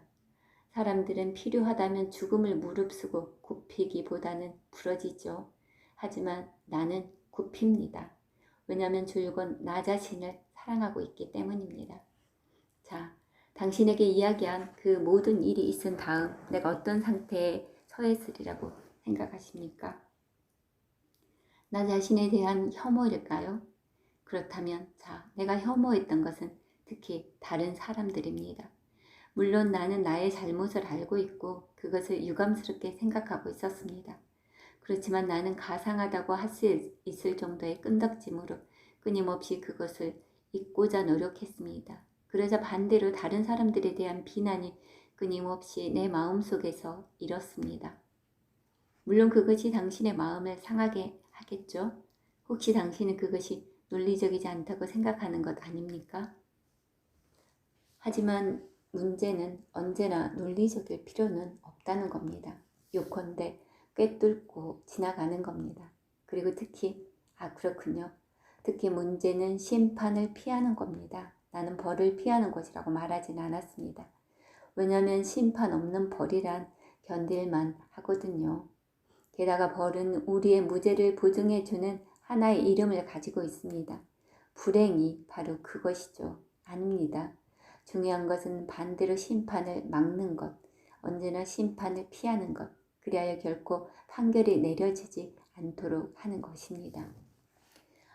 사람들은 필요하다면 죽음을 무릅쓰고 굽히기보다는 부러지죠. 하지만 나는 굽힙니다. 왜냐하면 줄곧 나 자신을 사랑하고 있기 때문입니다. 자, 당신에게 이야기한 그 모든 일이 있은 다음 내가 어떤 상태에 처했으리라고 생각하십니까? 나 자신에 대한 혐오일까요? 그렇다면 내가 혐오했던 것은 특히 다른 사람들입니다. 물론 나는 나의 잘못을 알고 있고 그것을 유감스럽게 생각하고 있었습니다. 그렇지만 나는 가상하다고 할 수 있을 정도의 끈덕짐으로 끊임없이 그것을 잊고자 노력했습니다. 그러자 반대로 다른 사람들에 대한 비난이 끊임없이 내 마음속에서 일었습니다. 물론 그것이 당신의 마음을 상하게 하겠죠. 혹시 당신은 그것이 논리적이지 않다고 생각하는 것 아닙니까? 하지만 문제는 언제나 논리적일 필요는 없다는 겁니다. 요컨대 꿰뚫고 지나가는 겁니다. 그리고 특히 그렇군요. 특히 문제는 심판을 피하는 겁니다. 나는 벌을 피하는 것이라고 말하진 않았습니다. 왜냐하면 심판 없는 벌이란 견딜만 하거든요. 게다가 벌은 우리의 무죄를 보증해주는 하나의 이름을 가지고 있습니다. 불행이 바로 그것이죠. 아닙니다. 중요한 것은 반대로 심판을 막는 것, 언제나 심판을 피하는 것, 그리하여 결코 판결이 내려지지 않도록 하는 것입니다.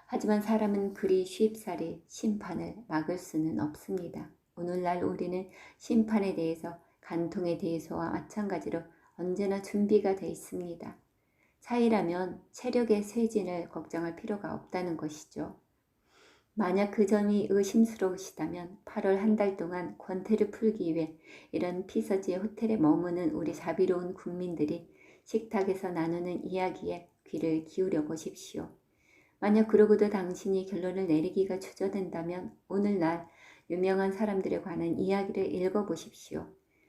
하지만 사람은 그리 쉽사리 심판을 막을 수는 없습니다. 오늘날 우리는 심판에 대해서 간통에 대해서와 마찬가지로 언제나 준비가 되어 있습니다. 차이라면 체력의 쇠진을 걱정할 필요가 없다는 것이죠. 만약 그 점이 의심스러우시다면 8월 한 달 동안 권태를 풀기 위해 이런 피서지의 호텔에 머무는 우리 자비로운 국민들이 식탁에서 나누는 이야기에 귀를 기울여 보십시오. 만약 그러고도 당신이 결론을 내리기가 주저된다면 오늘날 유명한 사람들에 관한 이야기를 읽어보십시오.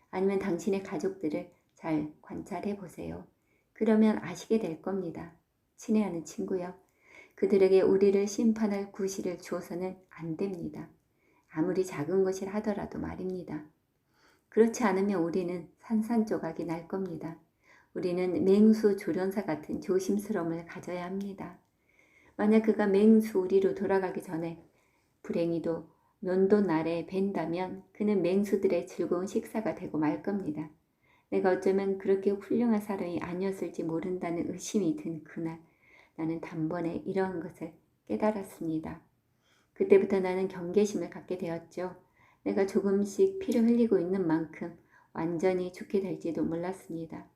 아니면 당신의 가족들을 잘 관찰해 보세요. 그러면 아시게 될 겁니다. 친애하는 친구요. 그들에게 우리를 심판할 구실을 주어서는 안 됩니다. 아무리 작은 것이라 하더라도 말입니다. 그렇지 않으면 우리는 산산조각이 날 겁니다. 우리는 맹수 조련사 같은 조심스러움을 가져야 합니다. 만약 그가 맹수우리로 돌아가기 전에 불행히도 면도날에 뵌다면 그는 맹수들의 즐거운 식사가 되고 말 겁니다. 내가 어쩌면 그렇게 훌륭한 사람이 아니었을지 모른다는 의심이 든 그날 나는 단번에 이러한 것을 깨달았습니다. 그때부터 나는 경계심을 갖게 되었죠. 내가 조금씩 피를 흘리고 있는 만큼 완전히 죽게 될지도 몰랐습니다.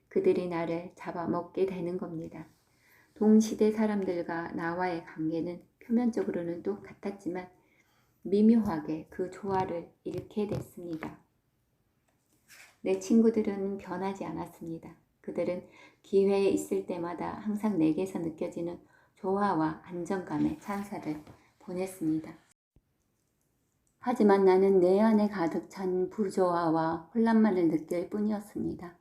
그들이 나를 잡아먹게 되는 겁니다. 동시대 사람들과 나와의 관계는 표면적으로는 똑같았지만 미묘하게 그 조화를 잃게 됐습니다. 내 친구들은 변하지 않았습니다. 그들은 기회에 있을 때마다 항상 내게서 느껴지는 조화와 안정감의 찬사를 보냈습니다. 하지만 나는 내 안에 가득 찬 부조화와 혼란만을 느낄 뿐이었습니다.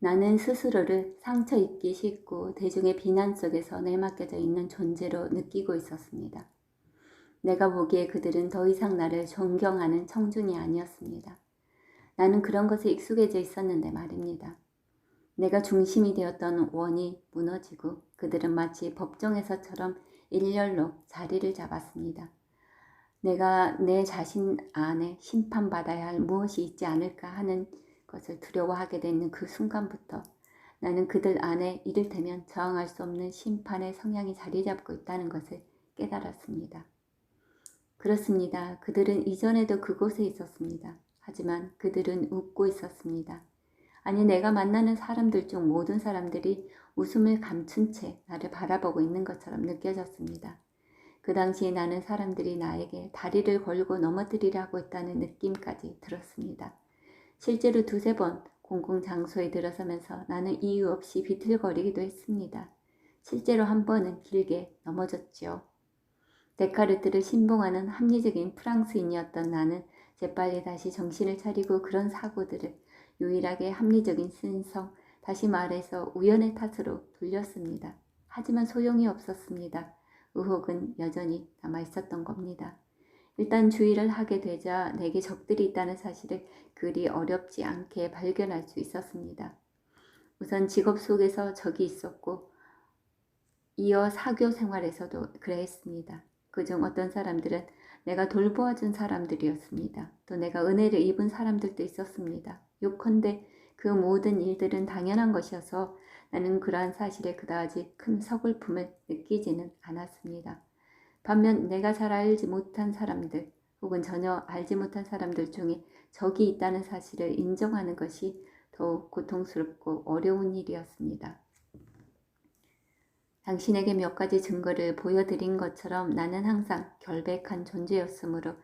나는 스스로를 상처 입기 쉽고 대중의 비난 속에서 내맡겨져 있는 존재로 느끼고 있었습니다. 내가 보기에 그들은 더 이상 나를 존경하는 청중이 아니었습니다. 나는 그런 것에 익숙해져 있었는데 말입니다. 내가 중심이 되었던 원이 무너지고 그들은 마치 법정에서처럼 일렬로 자리를 잡았습니다. 내가 내 자신 안에 심판받아야 할 무엇이 있지 않을까 하는 것을 두려워하게 되는 그 순간부터 나는 그들 안에 이를테면 저항할 수 없는 심판의 성향이 자리 잡고 있다는 것을 깨달았습니다. 그렇습니다. 그들은 이전에도 그곳에 있었습니다. 하지만 그들은 웃고 있었습니다. 아니, 내가 만나는 사람들 중 모든 사람들이 웃음을 감춘 채 나를 바라보고 있는 것처럼 느껴졌습니다. 그 당시에 나는 사람들이 나에게 다리를 걸고 넘어뜨리려고 했다는 느낌까지 들었습니다. 실제로 두세 번 공공장소에 들어서면서 나는 이유 없이 비틀거리기도 했습니다. 실제로 한 번은 길게 넘어졌지요. 데카르트를 신봉하는 합리적인 프랑스인이었던 나는 재빨리 다시 정신을 차리고 그런 사고들을 유일하게 합리적인 신성, 다시 말해서 우연의 탓으로 돌렸습니다. 하지만 소용이 없었습니다. 의혹은 여전히 남아있었던 겁니다. 일단 주의를 하게 되자 내게 적들이 있다는 사실을 그리 어렵지 않게 발견할 수 있었습니다. 우선 직업 속에서 적이 있었고 이어 사교 생활에서도 그랬습니다. 그중 어떤 사람들은 내가 돌보아준 사람들이었습니다. 또 내가 은혜를 입은 사람들도 있었습니다. 요컨대 그 모든 일들은 당연한 것이어서 나는 그러한 사실에 그다지 큰 서글픔을 느끼지는 않았습니다. 반면 내가 잘 알지 못한 사람들 혹은 전혀 알지 못한 사람들 중에 적이 있다는 사실을 인정하는 것이 더욱 고통스럽고 어려운 일이었습니다. 당신에게 몇 가지 증거를 보여드린 것처럼 나는 항상 결백한 존재였으므로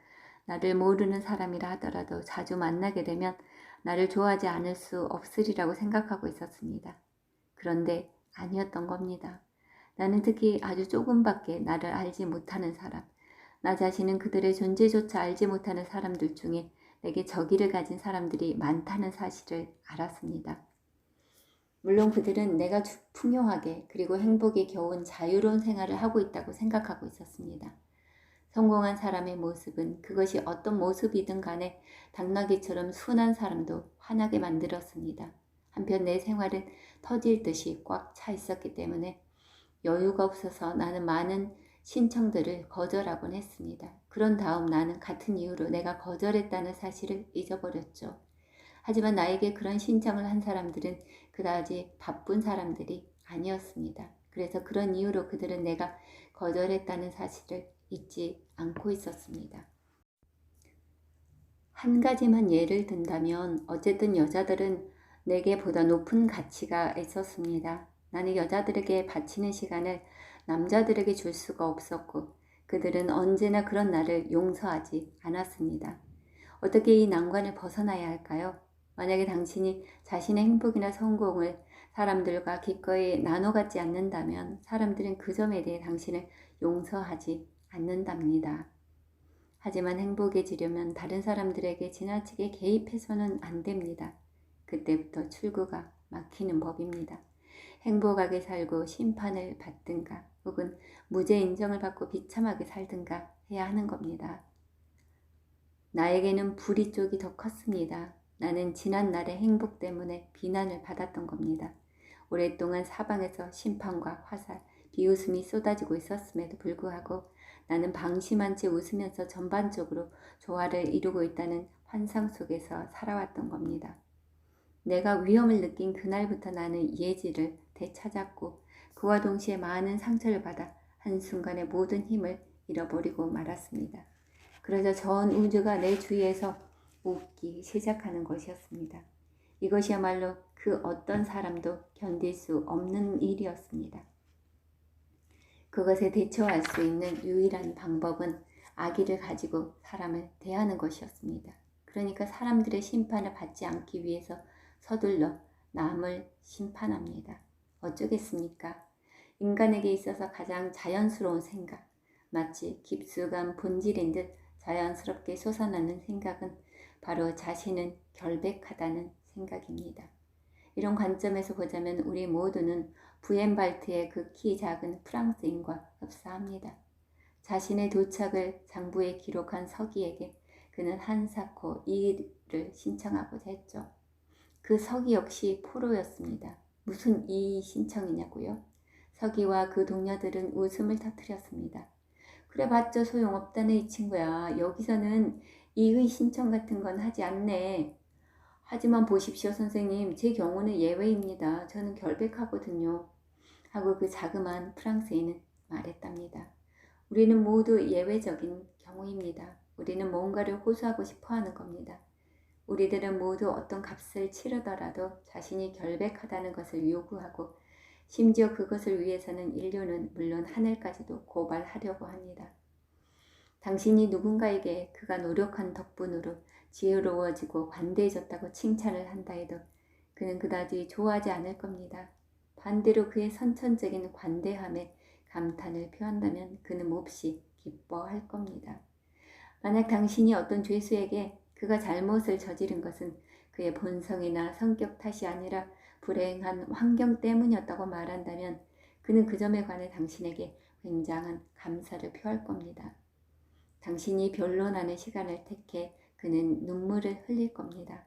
나를 모르는 사람이라 하더라도 자주 만나게 되면 나를 좋아하지 않을 수 없으리라고 생각하고 있었습니다. 그런데 아니었던 겁니다. 나는 특히 아주 조금밖에 나를 알지 못하는 사람, 나 자신은 그들의 존재조차 알지 못하는 사람들 중에 내게 적의를 가진 사람들이 많다는 사실을 알았습니다. 물론 그들은 내가 풍요하게 그리고 행복에 겨운 자유로운 생활을 하고 있다고 생각하고 있었습니다. 성공한 사람의 모습은 그것이 어떤 모습이든 간에 당나귀처럼 순한 사람도 화나게 만들었습니다. 한편 내 생활은 터질 듯이 꽉 차 있었기 때문에 여유가 없어서 나는 많은 신청들을 거절하곤 했습니다. 그런 다음 나는 같은 이유로 내가 거절했다는 사실을 잊어버렸죠. 하지만 나에게 그런 신청을 한 사람들은 그다지 바쁜 사람들이 아니었습니다. 그래서 그런 이유로 그들은 내가 거절했다는 사실을 잊지 않고 있었습니다. 한 가지만 예를 든다면 어쨌든 여자들은 내게 보다 높은 가치가 있었습니다. 나는 여자들에게 바치는 시간을 남자들에게 줄 수가 없었고 그들은 언제나 그런 나를 용서하지 않았습니다. 어떻게 이 난관을 벗어나야 할까요? 만약에 당신이 자신의 행복이나 성공을 사람들과 기꺼이 나눠 갖지 않는다면 사람들은 그 점에 대해 당신을 용서하지 않는답니다. 하지만 행복해지려면 다른 사람들에게 지나치게 개입해서는 안 됩니다. 그때부터 출구가 막히는 법입니다. 행복하게 살고 심판을 받든가 혹은 무죄 인정을 받고 비참하게 살든가 해야 하는 겁니다. 나에게는 불의 쪽이 더 컸습니다. 나는 지난 날의 행복 때문에 비난을 받았던 겁니다. 오랫동안 사방에서 심판과 화살, 비웃음이 쏟아지고 있었음에도 불구하고 나는 방심한 채 웃으면서 전반적으로 조화를 이루고 있다는 환상 속에서 살아왔던 겁니다. 내가 위험을 느낀 그날부터 나는 예지를 되찾았고 그와 동시에 많은 상처를 받아 한순간에 모든 힘을 잃어버리고 말았습니다. 그러자 전 우주가 내 주위에서 웃기 시작하는 것이었습니다. 이것이야말로 그 어떤 사람도 견딜 수 없는 일이었습니다. 그것에 대처할 수 있는 유일한 방법은 악의를 가지고 사람을 대하는 것이었습니다. 그러니까 사람들의 심판을 받지 않기 위해서 서둘러 남을 심판합니다. 어쩌겠습니까? 인간에게 있어서 가장 자연스러운 생각, 마치 깊숙한 본질인 듯 자연스럽게 솟아나는 생각은 바로 자신은 결백하다는 생각입니다. 이런 관점에서 보자면 우리 모두는 부엔발트의 극히 작은 프랑스인과 흡사합니다. 자신의 도착을 장부에 기록한 서기에게 그는 한사코 이의를 신청하고자 했죠. 그 서기 역시 포로였습니다. 무슨 이의 신청이냐고요? 서기와 그 동료들은 웃음을 터뜨렸습니다. 그래 봤자 소용없다네 이 친구야. 여기서는 이의 신청 같은 건 하지 않네. 하지만 보십시오 선생님, 제 경우는 예외입니다. 저는 결백하거든요. 하고 그 자그마한 프랑스인은 말했답니다. 우리는 모두 예외적인 경우입니다. 우리는 뭔가를 호소하고 싶어 하는 겁니다. 우리들은 모두 어떤 값을 치르더라도 자신이 결백하다는 것을 요구하고 심지어 그것을 위해서는 인류는 물론 하늘까지도 고발하려고 합니다. 당신이 누군가에게 그가 노력한 덕분으로 지혜로워지고 관대해졌다고 칭찬을 한다 해도 그는 그다지 좋아하지 않을 겁니다. 반대로 그의 선천적인 관대함에 감탄을 표한다면 그는 몹시 기뻐할 겁니다. 만약 당신이 어떤 죄수에게 그가 잘못을 저지른 것은 그의 본성이나 성격 탓이 아니라 불행한 환경 때문이었다고 말한다면 그는 그 점에 관해 당신에게 굉장한 감사를 표할 겁니다. 당신이 변론하는 시간을 택해 그는 눈물을 흘릴 겁니다.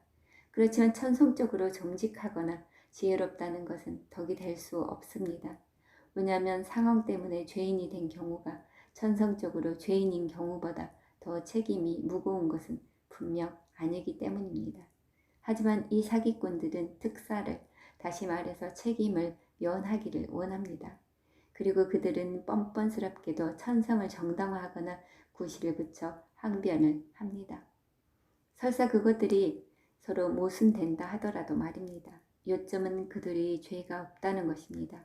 그렇지만 천성적으로 정직하거나 지혜롭다는 것은 덕이 될 수 없습니다. 왜냐하면 상황 때문에 죄인이 된 경우가 천성적으로 죄인인 경우보다 더 책임이 무거운 것은 분명 아니기 때문입니다. 하지만 이 사기꾼들은 특사를, 다시 말해서 책임을 면하기를 원합니다. 그리고 그들은 뻔뻔스럽게도 천성을 정당화하거나 구실을 붙여 항변을 합니다. 설사 그것들이 서로 모순된다 하더라도 말입니다. 요점은 그들이 죄가 없다는 것입니다.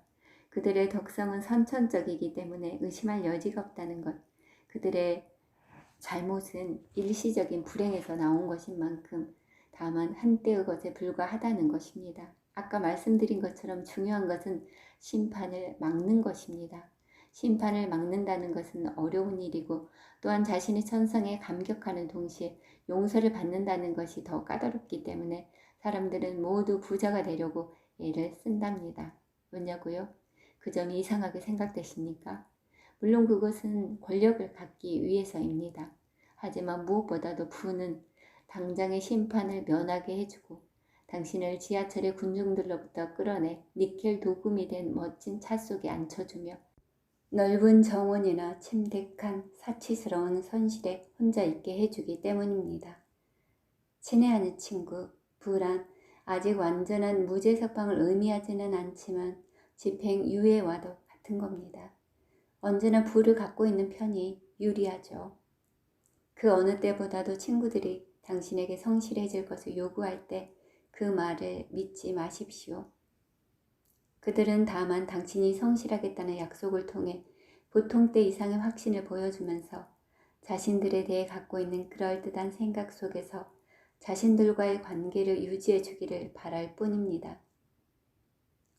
그들의 덕성은 선천적이기 때문에 의심할 여지가 없다는 것. 그들의 잘못은 일시적인 불행에서 나온 것인 만큼 다만 한때의 것에 불과하다는 것입니다. 아까 말씀드린 것처럼 중요한 것은 심판을 막는 것입니다. 심판을 막는다는 것은 어려운 일이고 또한 자신의 천성에 감격하는 동시에 용서를 받는다는 것이 더 까다롭기 때문에 사람들은 모두 부자가 되려고 애를 쓴답니다. 왜냐고요? 그 점이 이상하게 생각되십니까? 물론 그것은 권력을 갖기 위해서입니다. 하지만 무엇보다도 부는 당장의 심판을 면하게 해주고 당신을 지하철의 군중들로부터 끌어내 니켈 도금이 된 멋진 차 속에 앉혀주며 넓은 정원이나 침대칸 사치스러운 선실에 혼자 있게 해주기 때문입니다. 친애하는 친구, 불안, 아직 완전한 무죄석방을 의미하지는 않지만 집행유예와도 같은 겁니다. 언제나 부를 갖고 있는 편이 유리하죠. 그 어느 때보다도 친구들이 당신에게 성실해질 것을 요구할 때 그 말을 믿지 마십시오. 그들은 다만 당신이 성실하겠다는 약속을 통해 보통 때 이상의 확신을 보여주면서 자신들에 대해 갖고 있는 그럴듯한 생각 속에서 자신들과의 관계를 유지해 주기를 바랄 뿐입니다.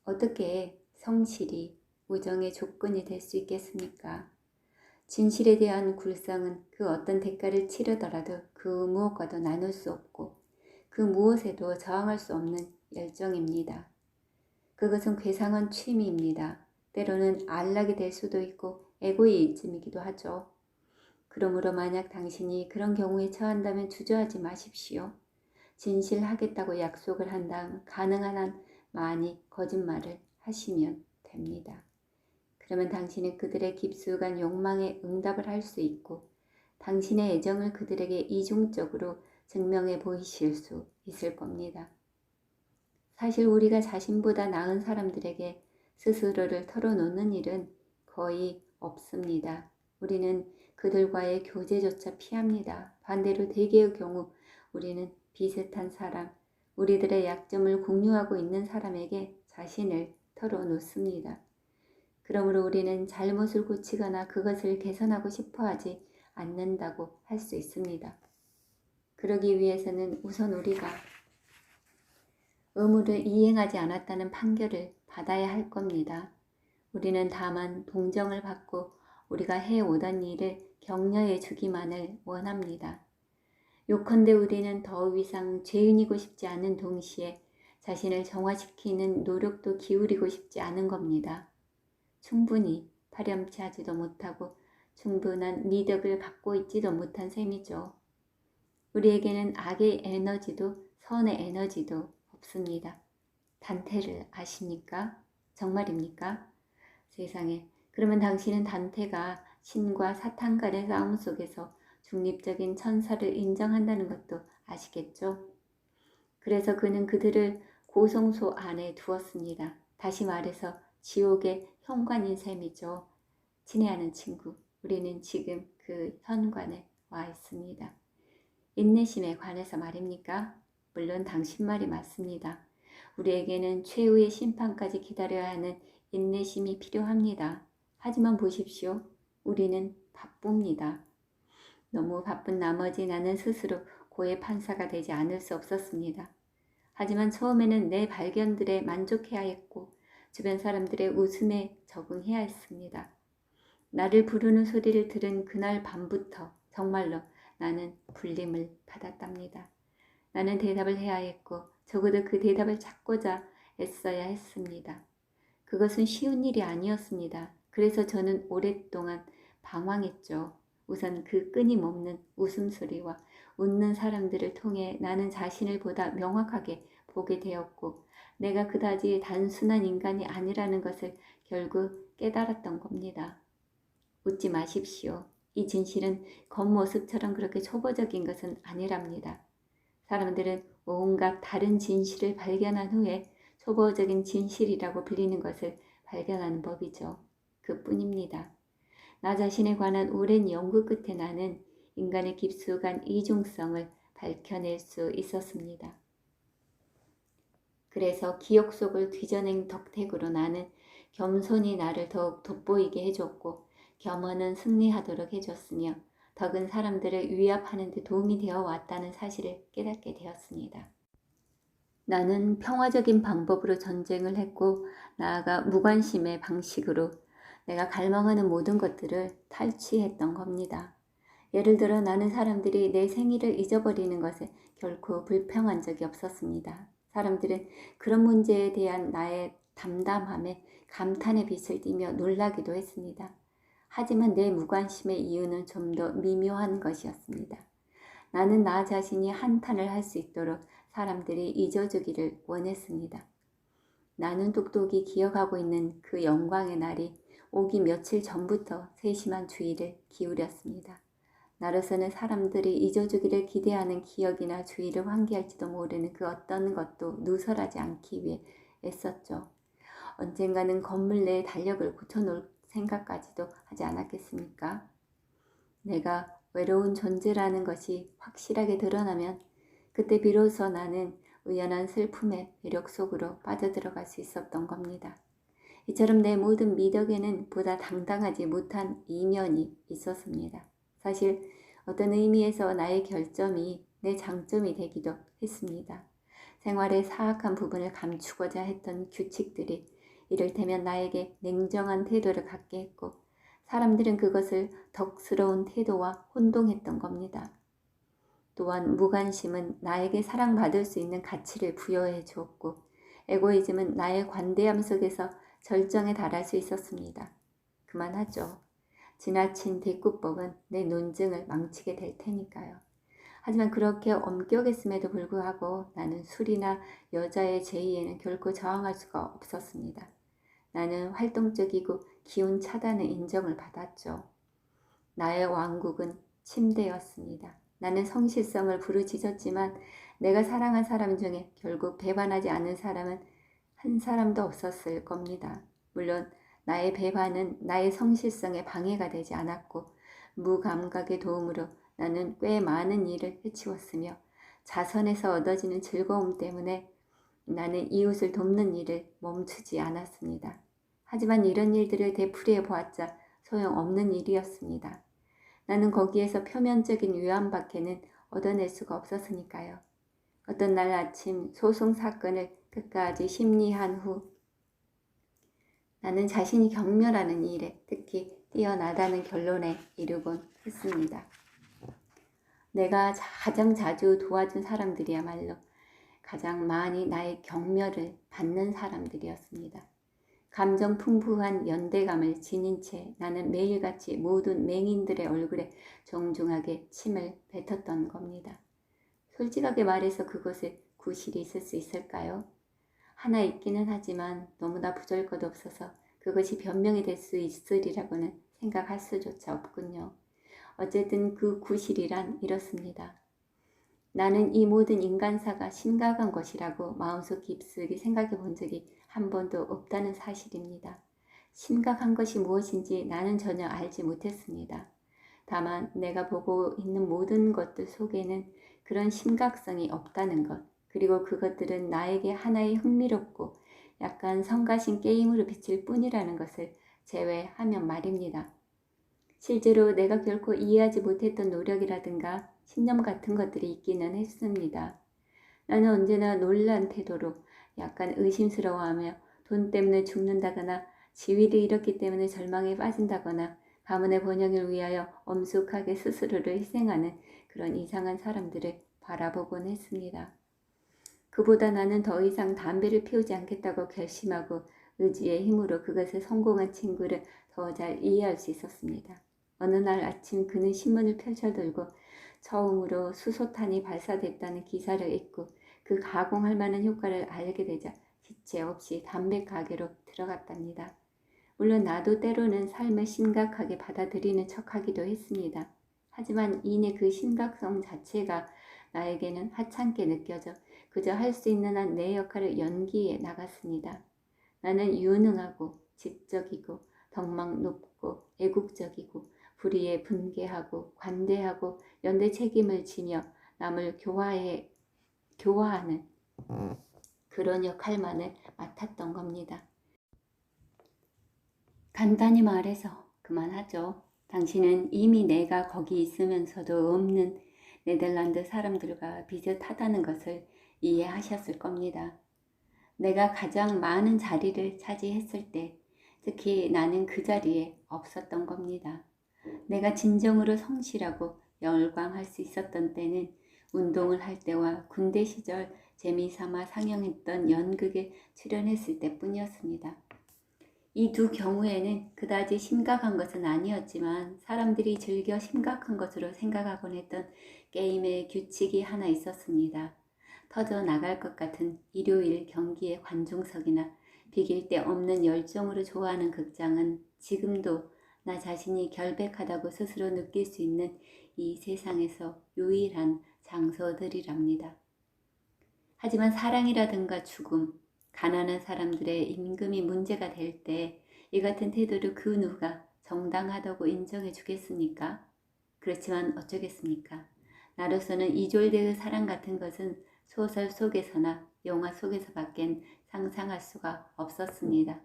어떻게 성실이 우정의 조건이 될 수 있겠습니까? 진실에 대한 굴성은 그 어떤 대가를 치르더라도 그 무엇과도 나눌 수 없고 그 무엇에도 저항할 수 없는 열정입니다. 그것은 괴상한 취미입니다. 때로는 안락이 될 수도 있고 에고이즘이기도 하죠. 그러므로 만약 당신이 그런 경우에 처한다면 주저하지 마십시오. 진실하겠다고 약속을 한 다음 가능한 한 많이 거짓말을 하시면 됩니다. 그러면 당신은 그들의 깊숙한 욕망에 응답을 할 수 있고 당신의 애정을 그들에게 이중적으로 증명해 보이실 수 있을 겁니다. 사실 우리가 자신보다 나은 사람들에게 스스로를 털어놓는 일은 거의 없습니다. 우리는 그들과의 교제조차 피합니다. 반대로 대개의 경우 우리는 비슷한 사람, 우리들의 약점을 공유하고 있는 사람에게 자신을 털어놓습니다. 그러므로 우리는 잘못을 고치거나 그것을 개선하고 싶어 하지 않는다고 할 수 있습니다. 그러기 위해서는 우선 우리가 의무를 이행하지 않았다는 판결을 받아야 할 겁니다. 우리는 다만 동정을 받고 우리가 해오던 일을 격려해 주기만을 원합니다. 요컨대 우리는 더 이상 죄인이고 싶지 않은 동시에 자신을 정화시키는 노력도 기울이고 싶지 않은 겁니다. 충분히 파렴치하지도 못하고 충분한 미덕을 갖고 있지도 못한 셈이죠. 우리에게는 악의 에너지도 선의 에너지도 없습니다. 단테를 아십니까? 정말입니까? 세상에, 그러면 당신은 단테가 신과 사탄 간의 싸움 속에서 중립적인 천사를 인정한다는 것도 아시겠죠? 그래서 그는 그들을 고성소 안에 두었습니다. 다시 말해서 지옥의 현관인 셈이죠. 친애하는 친구, 우리는 지금 그 현관에 와 있습니다. 인내심에 관해서 말입니까? 물론 당신 말이 맞습니다. 우리에게는 최후의 심판까지 기다려야 하는 인내심이 필요합니다. 하지만 보십시오. 우리는 바쁩니다. 너무 바쁜 나머지 나는 스스로 고의 판사가 되지 않을 수 없었습니다. 하지만 처음에는 내 발견들에 만족해야 했고 주변 사람들의 웃음에 적응해야 했습니다. 나를 부르는 소리를 들은 그날 밤부터 정말로 나는 불림을 받았답니다. 나는 대답을 해야 했고 적어도 그 대답을 찾고자 애써야 했습니다. 그것은 쉬운 일이 아니었습니다. 그래서 저는 오랫동안 방황했죠. 우선 그 끊임없는 웃음소리와 웃는 사람들을 통해 나는 자신을 보다 명확하게 보게 되었고 내가 그다지 단순한 인간이 아니라는 것을 결국 깨달았던 겁니다. 웃지 마십시오. 이 진실은 겉모습처럼 그렇게 초보적인 것은 아니랍니다. 사람들은 온갖 다른 진실을 발견한 후에 초보적인 진실이라고 불리는 것을 발견하는 법이죠. 그뿐입니다. 나 자신에 관한 오랜 연구 끝에 나는 인간의 깊숙한 이중성을 밝혀낼 수 있었습니다. 그래서 기억 속을 뒤져낸 덕택으로 나는 겸손히 나를 더욱 돋보이게 해줬고 겸허는 승리하도록 해줬으며 덕은 사람들을 위압하는 데 도움이 되어 왔다는 사실을 깨닫게 되었습니다. 나는 평화적인 방법으로 전쟁을 했고 나아가 무관심의 방식으로 내가 갈망하는 모든 것들을 탈취했던 겁니다. 예를 들어 나는 사람들이 내 생일을 잊어버리는 것에 결코 불평한 적이 없었습니다. 사람들은 그런 문제에 대한 나의 담담함에 감탄의 빛을 띠며 놀라기도 했습니다. 하지만 내 무관심의 이유는 좀 더 미묘한 것이었습니다. 나는 나 자신이 한탄을 할 수 있도록 사람들이 잊어주기를 원했습니다. 나는 똑똑히 기억하고 있는 그 영광의 날이 오기 며칠 전부터 세심한 주의를 기울였습니다. 나로서는 사람들이 잊어주기를 기대하는 기억이나 주의를 환기할지도 모르는 그 어떤 것도 누설하지 않기 위해 애썼죠. 언젠가는 건물 내의 달력을 고쳐놓을 생각까지도 하지 않았겠습니까? 내가 외로운 존재라는 것이 확실하게 드러나면 그때 비로소 나는 우연한 슬픔의 매력 속으로 빠져들어갈 수 있었던 겁니다. 이처럼 내 모든 미덕에는 보다 당당하지 못한 이면이 있었습니다. 사실 어떤 의미에서 나의 결점이 내 장점이 되기도 했습니다. 생활의 사악한 부분을 감추고자 했던 규칙들이 이를테면 나에게 냉정한 태도를 갖게 했고 사람들은 그것을 덕스러운 태도와 혼동했던 겁니다. 또한 무관심은 나에게 사랑받을 수 있는 가치를 부여해 주었고 에고이즘은 나의 관대함 속에서 절정에 달할 수 있었습니다. 그만하죠. 지나친 대꾸법은 내 논증을 망치게 될 테니까요. 하지만 그렇게 엄격했음에도 불구하고 나는 술이나 여자의 제의에는 결코 저항할 수가 없었습니다. 나는 활동적이고 기운 차다는 인정을 받았죠. 나의 왕국은 침대였습니다. 나는 성실성을 부르짖었지만 내가 사랑한 사람 중에 결국 배반하지 않은 사람은 한 사람도 없었을 겁니다. 물론 나의 배반은 나의 성실성에 방해가 되지 않았고 무감각의 도움으로 나는 꽤 많은 일을 해치웠으며 자선에서 얻어지는 즐거움 때문에 나는 이웃을 돕는 일을 멈추지 않았습니다. 하지만 이런 일들을 되풀이해 보았자 소용없는 일이었습니다. 나는 거기에서 표면적인 위안밖에는 얻어낼 수가 없었으니까요. 어떤 날 아침 소송 사건을 끝까지 심리한 후 나는 자신이 경멸하는 일에 특히 뛰어나다는 결론에 이르곤 했습니다. 내가 가장 자주 도와준 사람들이야말로 가장 많이 나의 경멸을 받는 사람들이었습니다. 감정 풍부한 연대감을 지닌 채 나는 매일같이 모든 맹인들의 얼굴에 정중하게 침을 뱉었던 겁니다. 솔직하게 말해서 그곳에 구실이 있을 수 있을까요? 하나 있기는 하지만 너무나 부절것없어서 그것이 변명이 될 수 있으리라고는 생각할 수조차 없군요. 어쨌든 그 구실이란 이렇습니다. 나는 이 모든 인간사가 심각한 것이라고 마음속 깊숙이 생각해 본 적이 한 번도 없다는 사실입니다. 심각한 것이 무엇인지 나는 전혀 알지 못했습니다. 다만 내가 보고 있는 모든 것들 속에는 그런 심각성이 없다는 것, 그리고 그것들은 나에게 하나의 흥미롭고 약간 성가신 게임으로 비칠 뿐이라는 것을 제외하면 말입니다. 실제로 내가 결코 이해하지 못했던 노력이라든가 신념 같은 것들이 있기는 했습니다. 나는 언제나 놀란 태도로 약간 의심스러워하며 돈 때문에 죽는다거나 지위를 잃었기 때문에 절망에 빠진다거나 가문의 번영을 위하여 엄숙하게 스스로를 희생하는 그런 이상한 사람들을 바라보곤 했습니다. 그보다 나는 더 이상 담배를 피우지 않겠다고 결심하고 의지의 힘으로 그것에 성공한 친구를 더 잘 이해할 수 있었습니다. 어느 날 아침 그는 신문을 펼쳐들고 처음으로 수소탄이 발사됐다는 기사를 읽고 그 가공할 만한 효과를 알게 되자 지체 없이 담배 가게로 들어갔답니다. 물론 나도 때로는 삶을 심각하게 받아들이는 척하기도 했습니다. 하지만 이내 그 심각성 자체가 나에게는 하찮게 느껴져 그저 할 수 있는 한 내 역할을 연기해 나갔습니다. 나는 유능하고 지적이고 덕망 높고 애국적이고 불의에 분개하고 관대하고 연대 책임을 지며 남을 교화하는 그런 역할만을 맡았던 겁니다. 간단히 말해서 그만하죠. 당신은 이미 내가 거기 있으면서도 없는 네덜란드 사람들과 비슷하다는 것을 이해하셨을 겁니다. 내가 가장 많은 자리를 차지했을 때, 특히 나는 그 자리에 없었던 겁니다. 내가 진정으로 성실하고 열광할 수 있었던 때는 운동을 할 때와 군대 시절 재미삼아 상영했던 연극에 출연했을 때뿐이었습니다. 이 두 경우에는 그다지 심각한 것은 아니었지만 사람들이 즐겨 심각한 것으로 생각하곤 했던 게임의 규칙이 하나 있었습니다. 터져 나갈 것 같은 일요일 경기의 관중석이나 비길 데 없는 열정으로 좋아하는 극장은 지금도 나 자신이 결백하다고 스스로 느낄 수 있는 이 세상에서 유일한 장소들이랍니다. 하지만 사랑이라든가 죽음, 가난한 사람들의 임금이 문제가 될 때 이 같은 태도를 그 누가 정당하다고 인정해 주겠습니까? 그렇지만 어쩌겠습니까? 나로서는 이졸데의 사랑 같은 것은 소설 속에서나 영화 속에서밖엔 상상할 수가 없었습니다.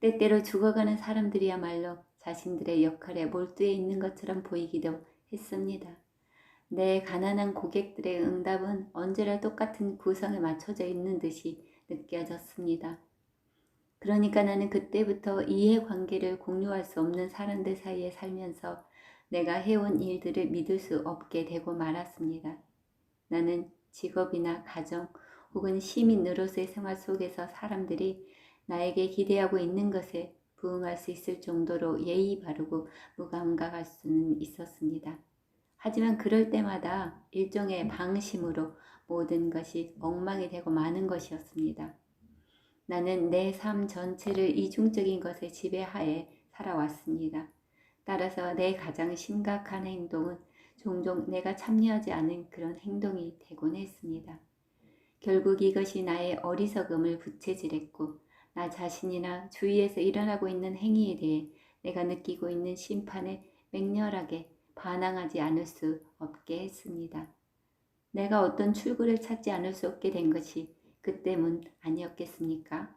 때때로 죽어가는 사람들이야말로 자신들의 역할에 몰두해 있는 것처럼 보이기도 했습니다. 내 가난한 고객들의 응답은 언제나 똑같은 구성에 맞춰져 있는 듯이 느껴졌습니다. 그러니까 나는 그때부터 이해관계를 공유할 수 없는 사람들 사이에 살면서 내가 해온 일들을 믿을 수 없게 되고 말았습니다. 나는 직업이나 가정 혹은 시민으로서의 생활 속에서 사람들이 나에게 기대하고 있는 것에 부응할 수 있을 정도로 예의 바르고 무감각할 수는 있었습니다. 하지만 그럴 때마다 일종의 방심으로 모든 것이 엉망이 되고 마는 것이었습니다. 나는 내 삶 전체를 이중적인 것의 지배하에 살아왔습니다. 따라서 내 가장 심각한 행동은 종종 내가 참여하지 않은 그런 행동이 되곤 했습니다. 결국 이것이 나의 어리석음을 부채질했고 나 자신이나 주위에서 일어나고 있는 행위에 대해 내가 느끼고 있는 심판에 맹렬하게 반항하지 않을 수 없게 했습니다. 내가 어떤 출구를 찾지 않을 수 없게 된 것이 그 때문 아니었겠습니까?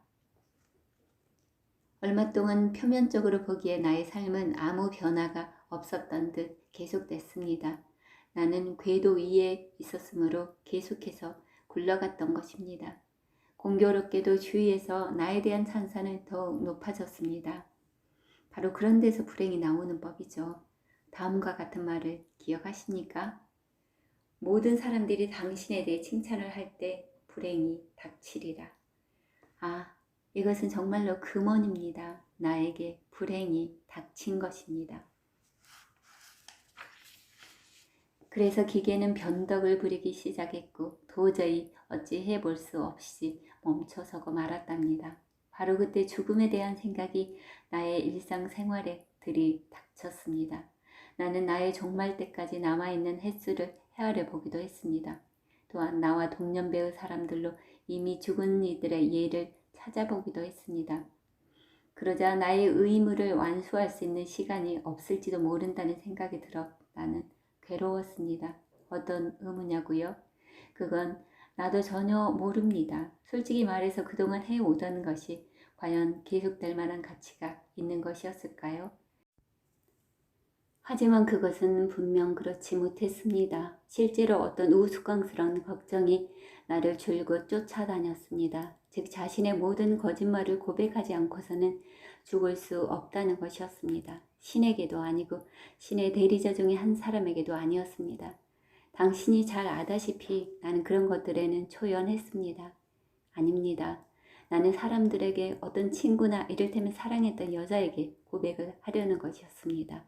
얼마 동안 표면적으로 보기에 나의 삶은 아무 변화가 없었던 듯 계속됐습니다. 나는 궤도 위에 있었으므로 계속해서 굴러갔던 것입니다. 공교롭게도 주위에서 나에 대한 찬사는 더욱 높아졌습니다. 바로 그런 데서 불행이 나오는 법이죠. 다음과 같은 말을 기억하십니까? 모든 사람들이 당신에 대해 칭찬을 할 때 불행이 닥치리라. 아, 이것은 정말로 금언입니다. 나에게 불행이 닥친 것입니다. 그래서 기계는 변덕을 부리기 시작했고 도저히 어찌해 볼 수 없이 멈춰서고 말았답니다. 바로 그때 죽음에 대한 생각이 나의 일상생활에 들이닥쳤습니다. 나는 나의 종말 때까지 남아있는 횟수를 헤아려 보기도 했습니다. 또한 나와 동년배의 사람들로 이미 죽은 이들의 예를 찾아보기도 했습니다. 그러자 나의 의무를 완수할 수 있는 시간이 없을지도 모른다는 생각이 들어 나는 괴로웠습니다. 어떤 의무냐고요? 그건 나도 전혀 모릅니다. 솔직히 말해서 그동안 해오던 것이 과연 계속될 만한 가치가 있는 것이었을까요? 하지만 그것은 분명 그렇지 못했습니다. 실제로 어떤 우스꽝스러운 걱정이 나를 줄곧 쫓아다녔습니다. 즉 자신의 모든 거짓말을 고백하지 않고서는 죽을 수 없다는 것이었습니다. 신에게도 아니고 신의 대리자 중에 한 사람에게도 아니었습니다. 당신이 잘 아다시피 나는 그런 것들에는 초연했습니다. 아닙니다. 나는 사람들에게 어떤 친구나 이를테면 사랑했던 여자에게 고백을 하려는 것이었습니다.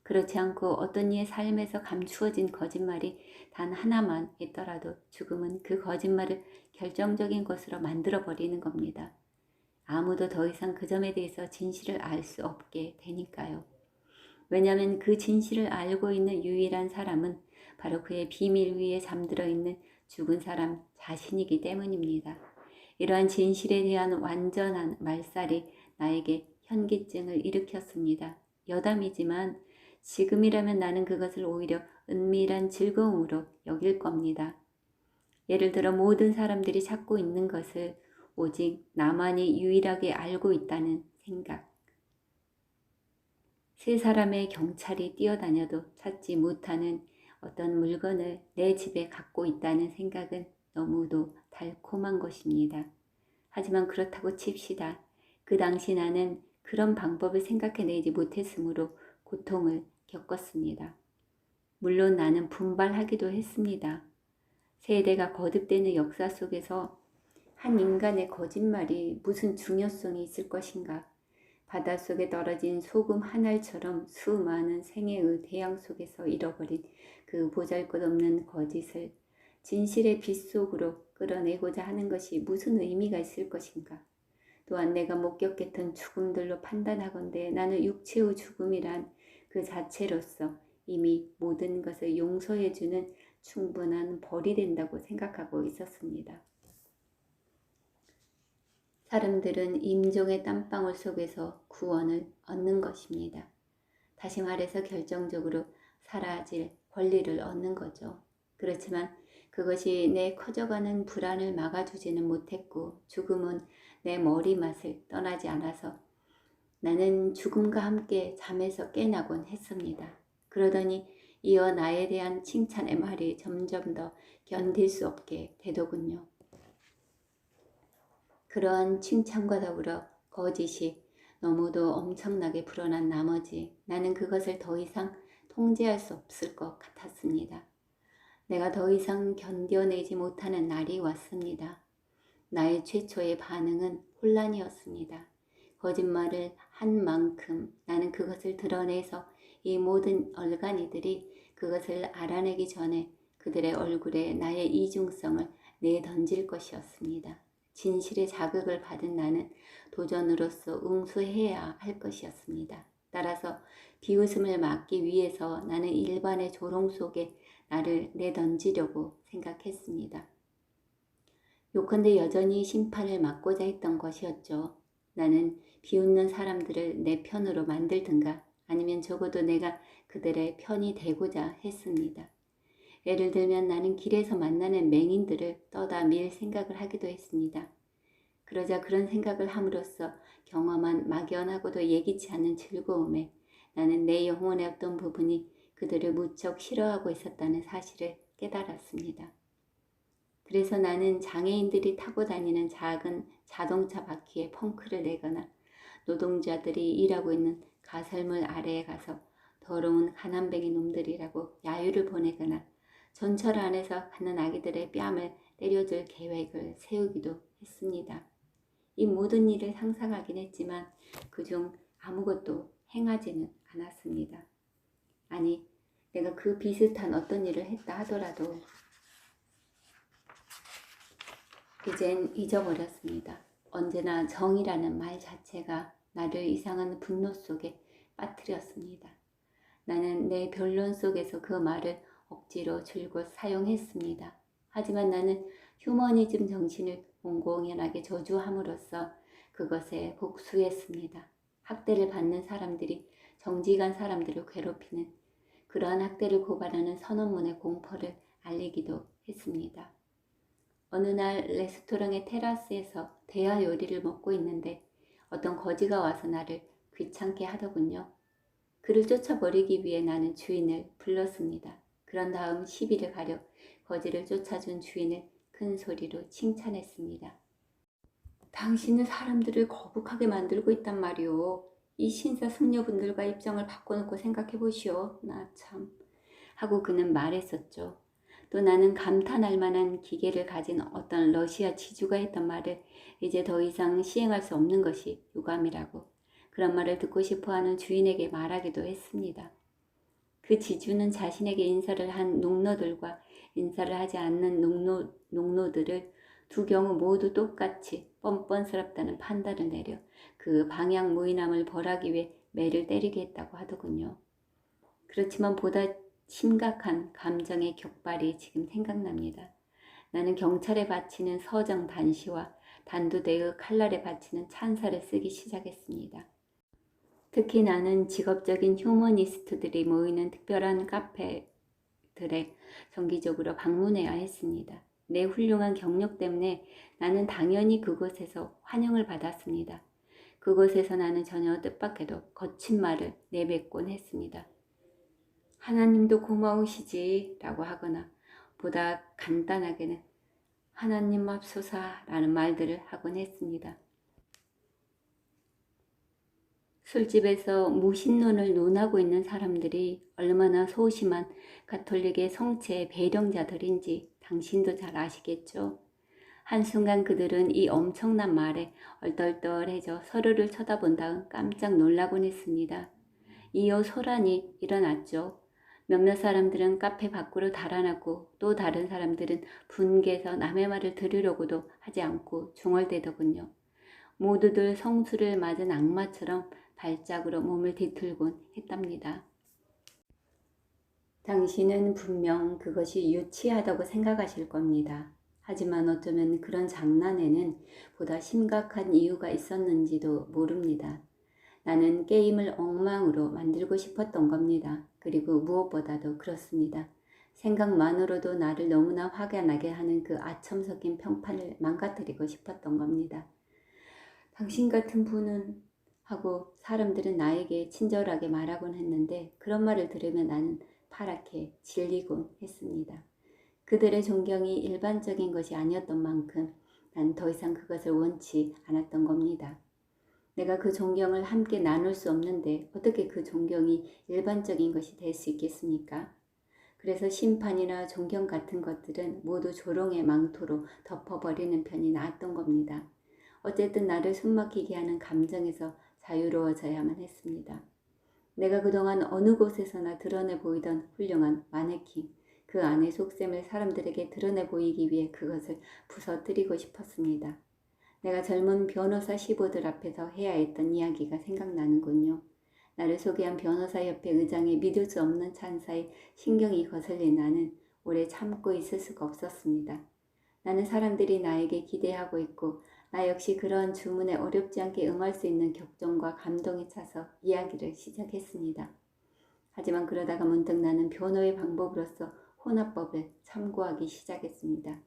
그렇지 않고 어떤 이의 삶에서 감추어진 거짓말이 단 하나만 있더라도 죽음은 그 거짓말을 결정적인 것으로 만들어버리는 겁니다. 아무도 더 이상 그 점에 대해서 진실을 알 수 없게 되니까요. 왜냐하면 그 진실을 알고 있는 유일한 사람은 바로 그의 비밀 위에 잠들어 있는 죽은 사람 자신이기 때문입니다. 이러한 진실에 대한 완전한 말살이 나에게 현기증을 일으켰습니다. 여담이지만 지금이라면 나는 그것을 오히려 은밀한 즐거움으로 여길 겁니다. 예를 들어 모든 사람들이 찾고 있는 것을 오직 나만이 유일하게 알고 있다는 생각. 세 사람의 경찰이 뛰어다녀도 찾지 못하는 어떤 물건을 내 집에 갖고 있다는 생각은 너무도 달콤한 것입니다. 하지만 그렇다고 칩시다. 그 당시 나는 그런 방법을 생각해내지 못했으므로 고통을 겪었습니다. 물론 나는 분발하기도 했습니다. 세대가 거듭되는 역사 속에서 한 인간의 거짓말이 무슨 중요성이 있을 것인가? 바닷속에 떨어진 소금 한 알처럼 수많은 생애의 대양 속에서 잃어버린 그 보잘것없는 거짓을 진실의 빛 속으로 끌어내고자 하는 것이 무슨 의미가 있을 것인가? 또한 내가 목격했던 죽음들로 판단하건대 나는 육체의 죽음이란 그 자체로서 이미 모든 것을 용서해주는 충분한 벌이 된다고 생각하고 있었습니다. 사람들은 임종의 땀방울 속에서 구원을 얻는 것입니다. 다시 말해서 결정적으로 사라질 권리를 얻는 거죠. 그렇지만 그것이 내 커져가는 불안을 막아주지는 못했고 죽음은 내 머리맡을 떠나지 않아서 나는 죽음과 함께 잠에서 깨나곤 했습니다. 그러더니 이어 나에 대한 칭찬의 말이 점점 더 견딜 수 없게 되더군요. 그러한 칭찬과 더불어 거짓이 너무도 엄청나게 불어난 나머지 나는 그것을 더 이상 통제할 수 없을 것 같았습니다. 내가 더 이상 견뎌내지 못하는 날이 왔습니다. 나의 최초의 반응은 혼란이었습니다. 거짓말을 한 만큼 나는 그것을 드러내서 이 모든 얼간이들이 그것을 알아내기 전에 그들의 얼굴에 나의 이중성을 내던질 것이었습니다. 진실의 자극을 받은 나는 도전으로서 응수해야 할 것이었습니다. 따라서 비웃음을 막기 위해서 나는 일반의 조롱 속에 나를 내던지려고 생각했습니다. 요컨대 여전히 심판을 막고자 했던 것이었죠. 나는 비웃는 사람들을 내 편으로 만들든가 아니면 적어도 내가 그들의 편이 되고자 했습니다. 예를 들면 나는 길에서 만나는 맹인들을 떠다 밀 생각을 하기도 했습니다. 그러자 그런 생각을 함으로써 경험한 막연하고도 예기치 않은 즐거움에 나는 내 영혼의 어떤 부분이 그들을 무척 싫어하고 있었다는 사실을 깨달았습니다. 그래서 나는 장애인들이 타고 다니는 작은 자동차 바퀴에 펑크를 내거나 노동자들이 일하고 있는 가설물 아래에 가서 더러운 가난뱅이 놈들이라고 야유를 보내거나 전철 안에서 가는 아기들의 뺨을 때려줄 계획을 세우기도 했습니다. 이 모든 일을 상상하긴 했지만 그중 아무것도 행하지는 않았습니다. 아니, 내가 그 비슷한 어떤 일을 했다 하더라도 이젠 잊어버렸습니다. 언제나 정이라는 말 자체가 나를 이상한 분노 속에 빠뜨렸습니다. 나는 내 변론 속에서 그 말을 억지로 줄곧 사용했습니다. 하지만 나는 휴머니즘 정신을 공공연하게 저주함으로써 그것에 복수했습니다. 학대를 받는 사람들이 정직한 사람들을 괴롭히는 그러한 학대를 고발하는 선언문의 공포를 알리기도 했습니다. 어느 날 레스토랑의 테라스에서 대하 요리를 먹고 있는데 어떤 거지가 와서 나를 귀찮게 하더군요. 그를 쫓아버리기 위해 나는 주인을 불렀습니다. 그런 다음 시비를 가려 거지를 쫓아준 주인을 큰 소리로 칭찬했습니다. 당신은 사람들을 거북하게 만들고 있단 말이오. 이 신사 숙녀분들과 입장을 바꿔놓고 생각해 보시오. 나 참. 하고 그는 말했었죠. 또 나는 감탄할 만한 기계를 가진 어떤 러시아 지주가 했던 말을 이제 더 이상 시행할 수 없는 것이 유감이라고, 그런 말을 듣고 싶어하는 주인에게 말하기도 했습니다. 그 지주는 자신에게 인사를 한 농노들과 인사를 하지 않는 농노들을 두 경우 모두 똑같이 뻔뻔스럽다는 판단을 내려 그 방향 무인함을 벌하기 위해 매를 때리게 했다고 하더군요. 그렇지만 보다 심각한 감정의 격발이 지금 생각납니다. 나는 경찰에 바치는 서정 단시와 단두대의 칼날에 바치는 찬사를 쓰기 시작했습니다. 특히 나는 직업적인 휴머니스트들이 모이는 특별한 카페들에 정기적으로 방문해야 했습니다. 내 훌륭한 경력 때문에 나는 당연히 그곳에서 환영을 받았습니다. 그곳에서 나는 전혀 뜻밖에도 거친 말을 내뱉곤 했습니다. 하나님도 고마우시지 라고 하거나 보다 간단하게는 하나님 맙소사 라는 말들을 하곤 했습니다. 술집에서 무신론을 논하고 있는 사람들이 얼마나 소심한 가톨릭의 성체의 배령자들인지 당신도 잘 아시겠죠? 한순간 그들은 이 엄청난 말에 얼떨떨해져 서로를 쳐다본 다음 깜짝 놀라곤 했습니다. 이어 소란이 일어났죠. 몇몇 사람들은 카페 밖으로 달아나고 또 다른 사람들은 분개해서 남의 말을 들으려고도 하지 않고 중얼대더군요. 모두들 성수를 맞은 악마처럼 발작으로 몸을 뒤틀곤 했답니다. 당신은 분명 그것이 유치하다고 생각하실 겁니다. 하지만 어쩌면 그런 장난에는 보다 심각한 이유가 있었는지도 모릅니다. 나는 게임을 엉망으로 만들고 싶었던 겁니다. 그리고 무엇보다도 그렇습니다. 생각만으로도 나를 너무나 화가 나게 하는 그 아첨 섞인 평판을 망가뜨리고 싶었던 겁니다. 당신 같은 분은 하고 사람들은 나에게 친절하게 말하곤 했는데 그런 말을 들으면 나는 파랗게 질리곤 했습니다. 그들의 존경이 일반적인 것이 아니었던 만큼 난 더 이상 그것을 원치 않았던 겁니다. 내가 그 존경을 함께 나눌 수 없는데 어떻게 그 존경이 일반적인 것이 될 수 있겠습니까? 그래서 심판이나 존경 같은 것들은 모두 조롱의 망토로 덮어버리는 편이 나았던 겁니다. 어쨌든 나를 숨막히게 하는 감정에서 자유로워져야만 했습니다. 내가 그동안 어느 곳에서나 드러내 보이던 훌륭한 마네킹, 그 안의 속셈을 사람들에게 드러내 보이기 위해 그것을 부서뜨리고 싶었습니다. 내가 젊은 변호사 시보들 앞에서 해야 했던 이야기가 생각나는군요. 나를 소개한 변호사협회 의장의 믿을 수 없는 찬사에 신경이 거슬린 나는 오래 참고 있을 수가 없었습니다. 나는 사람들이 나에게 기대하고 있고 나 역시 그러한 주문에 어렵지 않게 응할 수 있는 격정과 감동에 차서 이야기를 시작했습니다. 하지만 그러다가 문득 나는 변호의 방법으로서 혼합법을 참고하기 시작했습니다.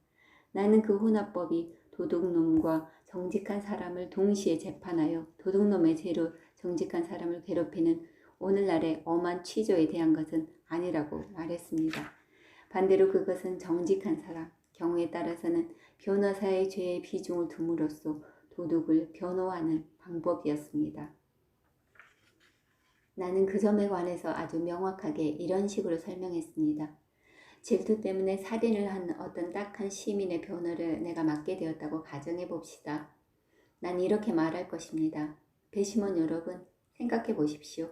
나는 그 혼합법이 도둑놈과 정직한 사람을 동시에 재판하여 도둑놈의 죄로 정직한 사람을 괴롭히는 오늘날의 엄한 취조에 대한 것은 아니라고 말했습니다. 반대로 그것은 정직한 사람, 경우에 따라서는 변호사의 죄의 비중을 둠으로써 도둑을 변호하는 방법이었습니다. 나는 그 점에 관해서 아주 명확하게 이런 식으로 설명했습니다. 질투 때문에 살인을 한 어떤 딱한 시민의 변호를 내가 맡게 되었다고 가정해 봅시다. 난 이렇게 말할 것입니다. 배심원 여러분, 생각해 보십시오.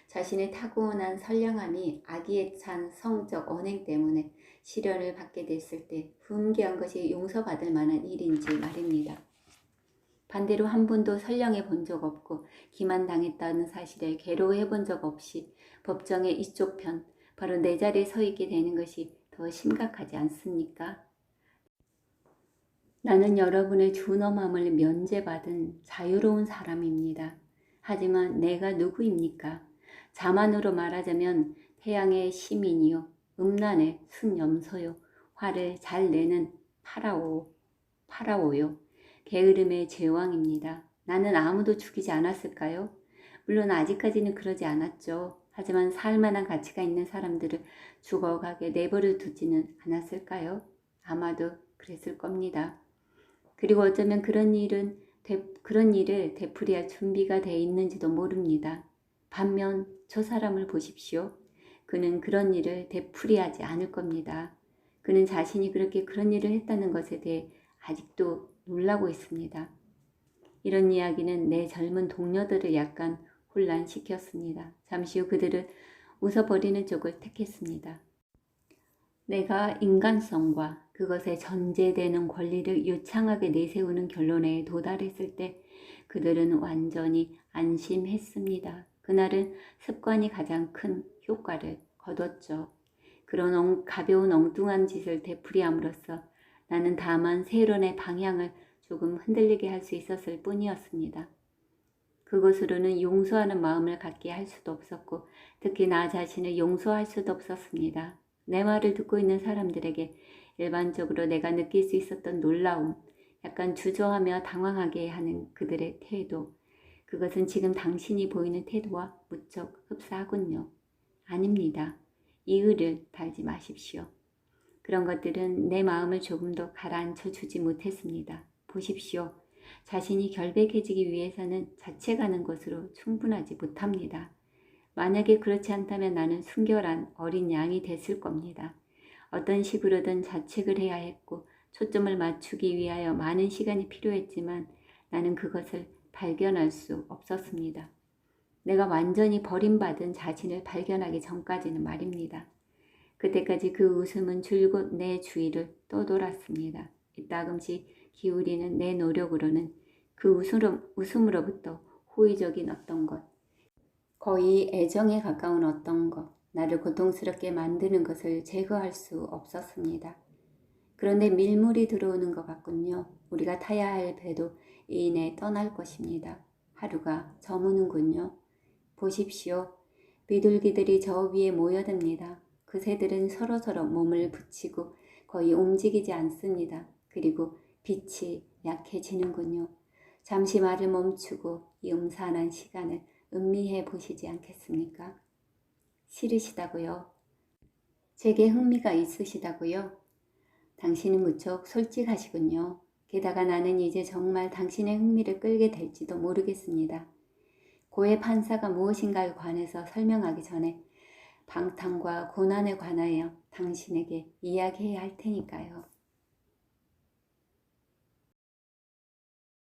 자신의 타고난 선량함이 악의에 찬 성적 언행 때문에 시련을 받게 됐을 때 훈계한 것이 용서받을 만한 일인지 말입니다. 반대로 한 번도 선량해 본 적 없고 기만당했다는 사실에 괴로워해 본 적 없이 법정의 이쪽 편, 바로 내 자리에 서 있게 되는 것이 더 심각하지 않습니까? 나는 여러분의 준엄함을 면제받은 자유로운 사람입니다. 하지만 내가 누구입니까? 자만으로 말하자면 태양의 시민이요, 음란의 순염소요, 화를 잘 내는 파라오요, 게으름의 제왕입니다. 나는 아무도 죽이지 않았을까요? 물론 아직까지는 그러지 않았죠. 하지만 살만한 가치가 있는 사람들을 죽어가게 내버려 두지는 않았을까요? 아마도 그랬을 겁니다. 그리고 어쩌면 그런 일을 되풀이할 준비가 돼 있는지도 모릅니다. 반면 저 사람을 보십시오. 그는 그런 일을 되풀이하지 않을 겁니다. 그는 자신이 그런 일을 했다는 것에 대해 아직도 놀라고 있습니다. 이런 이야기는 내 젊은 동료들을 약간 혼란시켰습니다. 잠시 후 그들은 웃어버리는 쪽을 택했습니다. 내가 인간성과 그것에 전제되는 권리를 유창하게 내세우는 결론에 도달했을 때 그들은 완전히 안심했습니다. 그날은 습관이 가장 큰 효과를 거뒀죠. 그런 가벼운 엉뚱한 짓을 되풀이함으로써 나는 다만 세론의 방향을 조금 흔들리게 할 수 있었을 뿐이었습니다. 그것으로는 용서하는 마음을 갖게 할 수도 없었고 특히 나 자신을 용서할 수도 없었습니다. 내 말을 듣고 있는 사람들에게 일반적으로 내가 느낄 수 있었던 놀라움, 약간 주저하며 당황하게 하는 그들의 태도, 그것은 지금 당신이 보이는 태도와 무척 흡사하군요. 아닙니다. 이의를 달지 마십시오. 그런 것들은 내 마음을 조금 더 가라앉혀 주지 못했습니다. 보십시오. 자신이 결백해지기 위해서는 자책하는 것으로 충분하지 못합니다. 만약에 그렇지 않다면 나는 순결한 어린 양이 됐을 겁니다. 어떤 식으로든 자책을 해야 했고 초점을 맞추기 위하여 많은 시간이 필요했지만 나는 그것을 발견할 수 없었습니다. 내가 완전히 버림받은 자신을 발견하기 전까지는 말입니다. 그때까지 그 웃음은 줄곧 내 주위를 떠돌았습니다. 이따금씩 기울이는 내 노력으로는 그 웃음으로부터 호의적인 어떤 것, 거의 애정에 가까운 어떤 것, 나를 고통스럽게 만드는 것을 제거할 수 없었습니다. 그런데 밀물이 들어오는 것 같군요. 우리가 타야 할 배도 이내 떠날 것입니다. 하루가 저무는군요. 보십시오. 비둘기들이 저 위에 모여듭니다. 그 새들은 서로서로 몸을 붙이고 거의 움직이지 않습니다. 그리고 빛이 약해지는군요. 잠시 말을 멈추고 이 음산한 시간을 음미해 보시지 않겠습니까? 싫으시다고요? 제게 흥미가 있으시다고요? 당신은 무척 솔직하시군요. 게다가 나는 이제 정말 당신의 흥미를 끌게 될지도 모르겠습니다. 고해 판사가 무엇인가에 관해서 설명하기 전에 방탕과 고난에 관하여 당신에게 이야기해야 할 테니까요.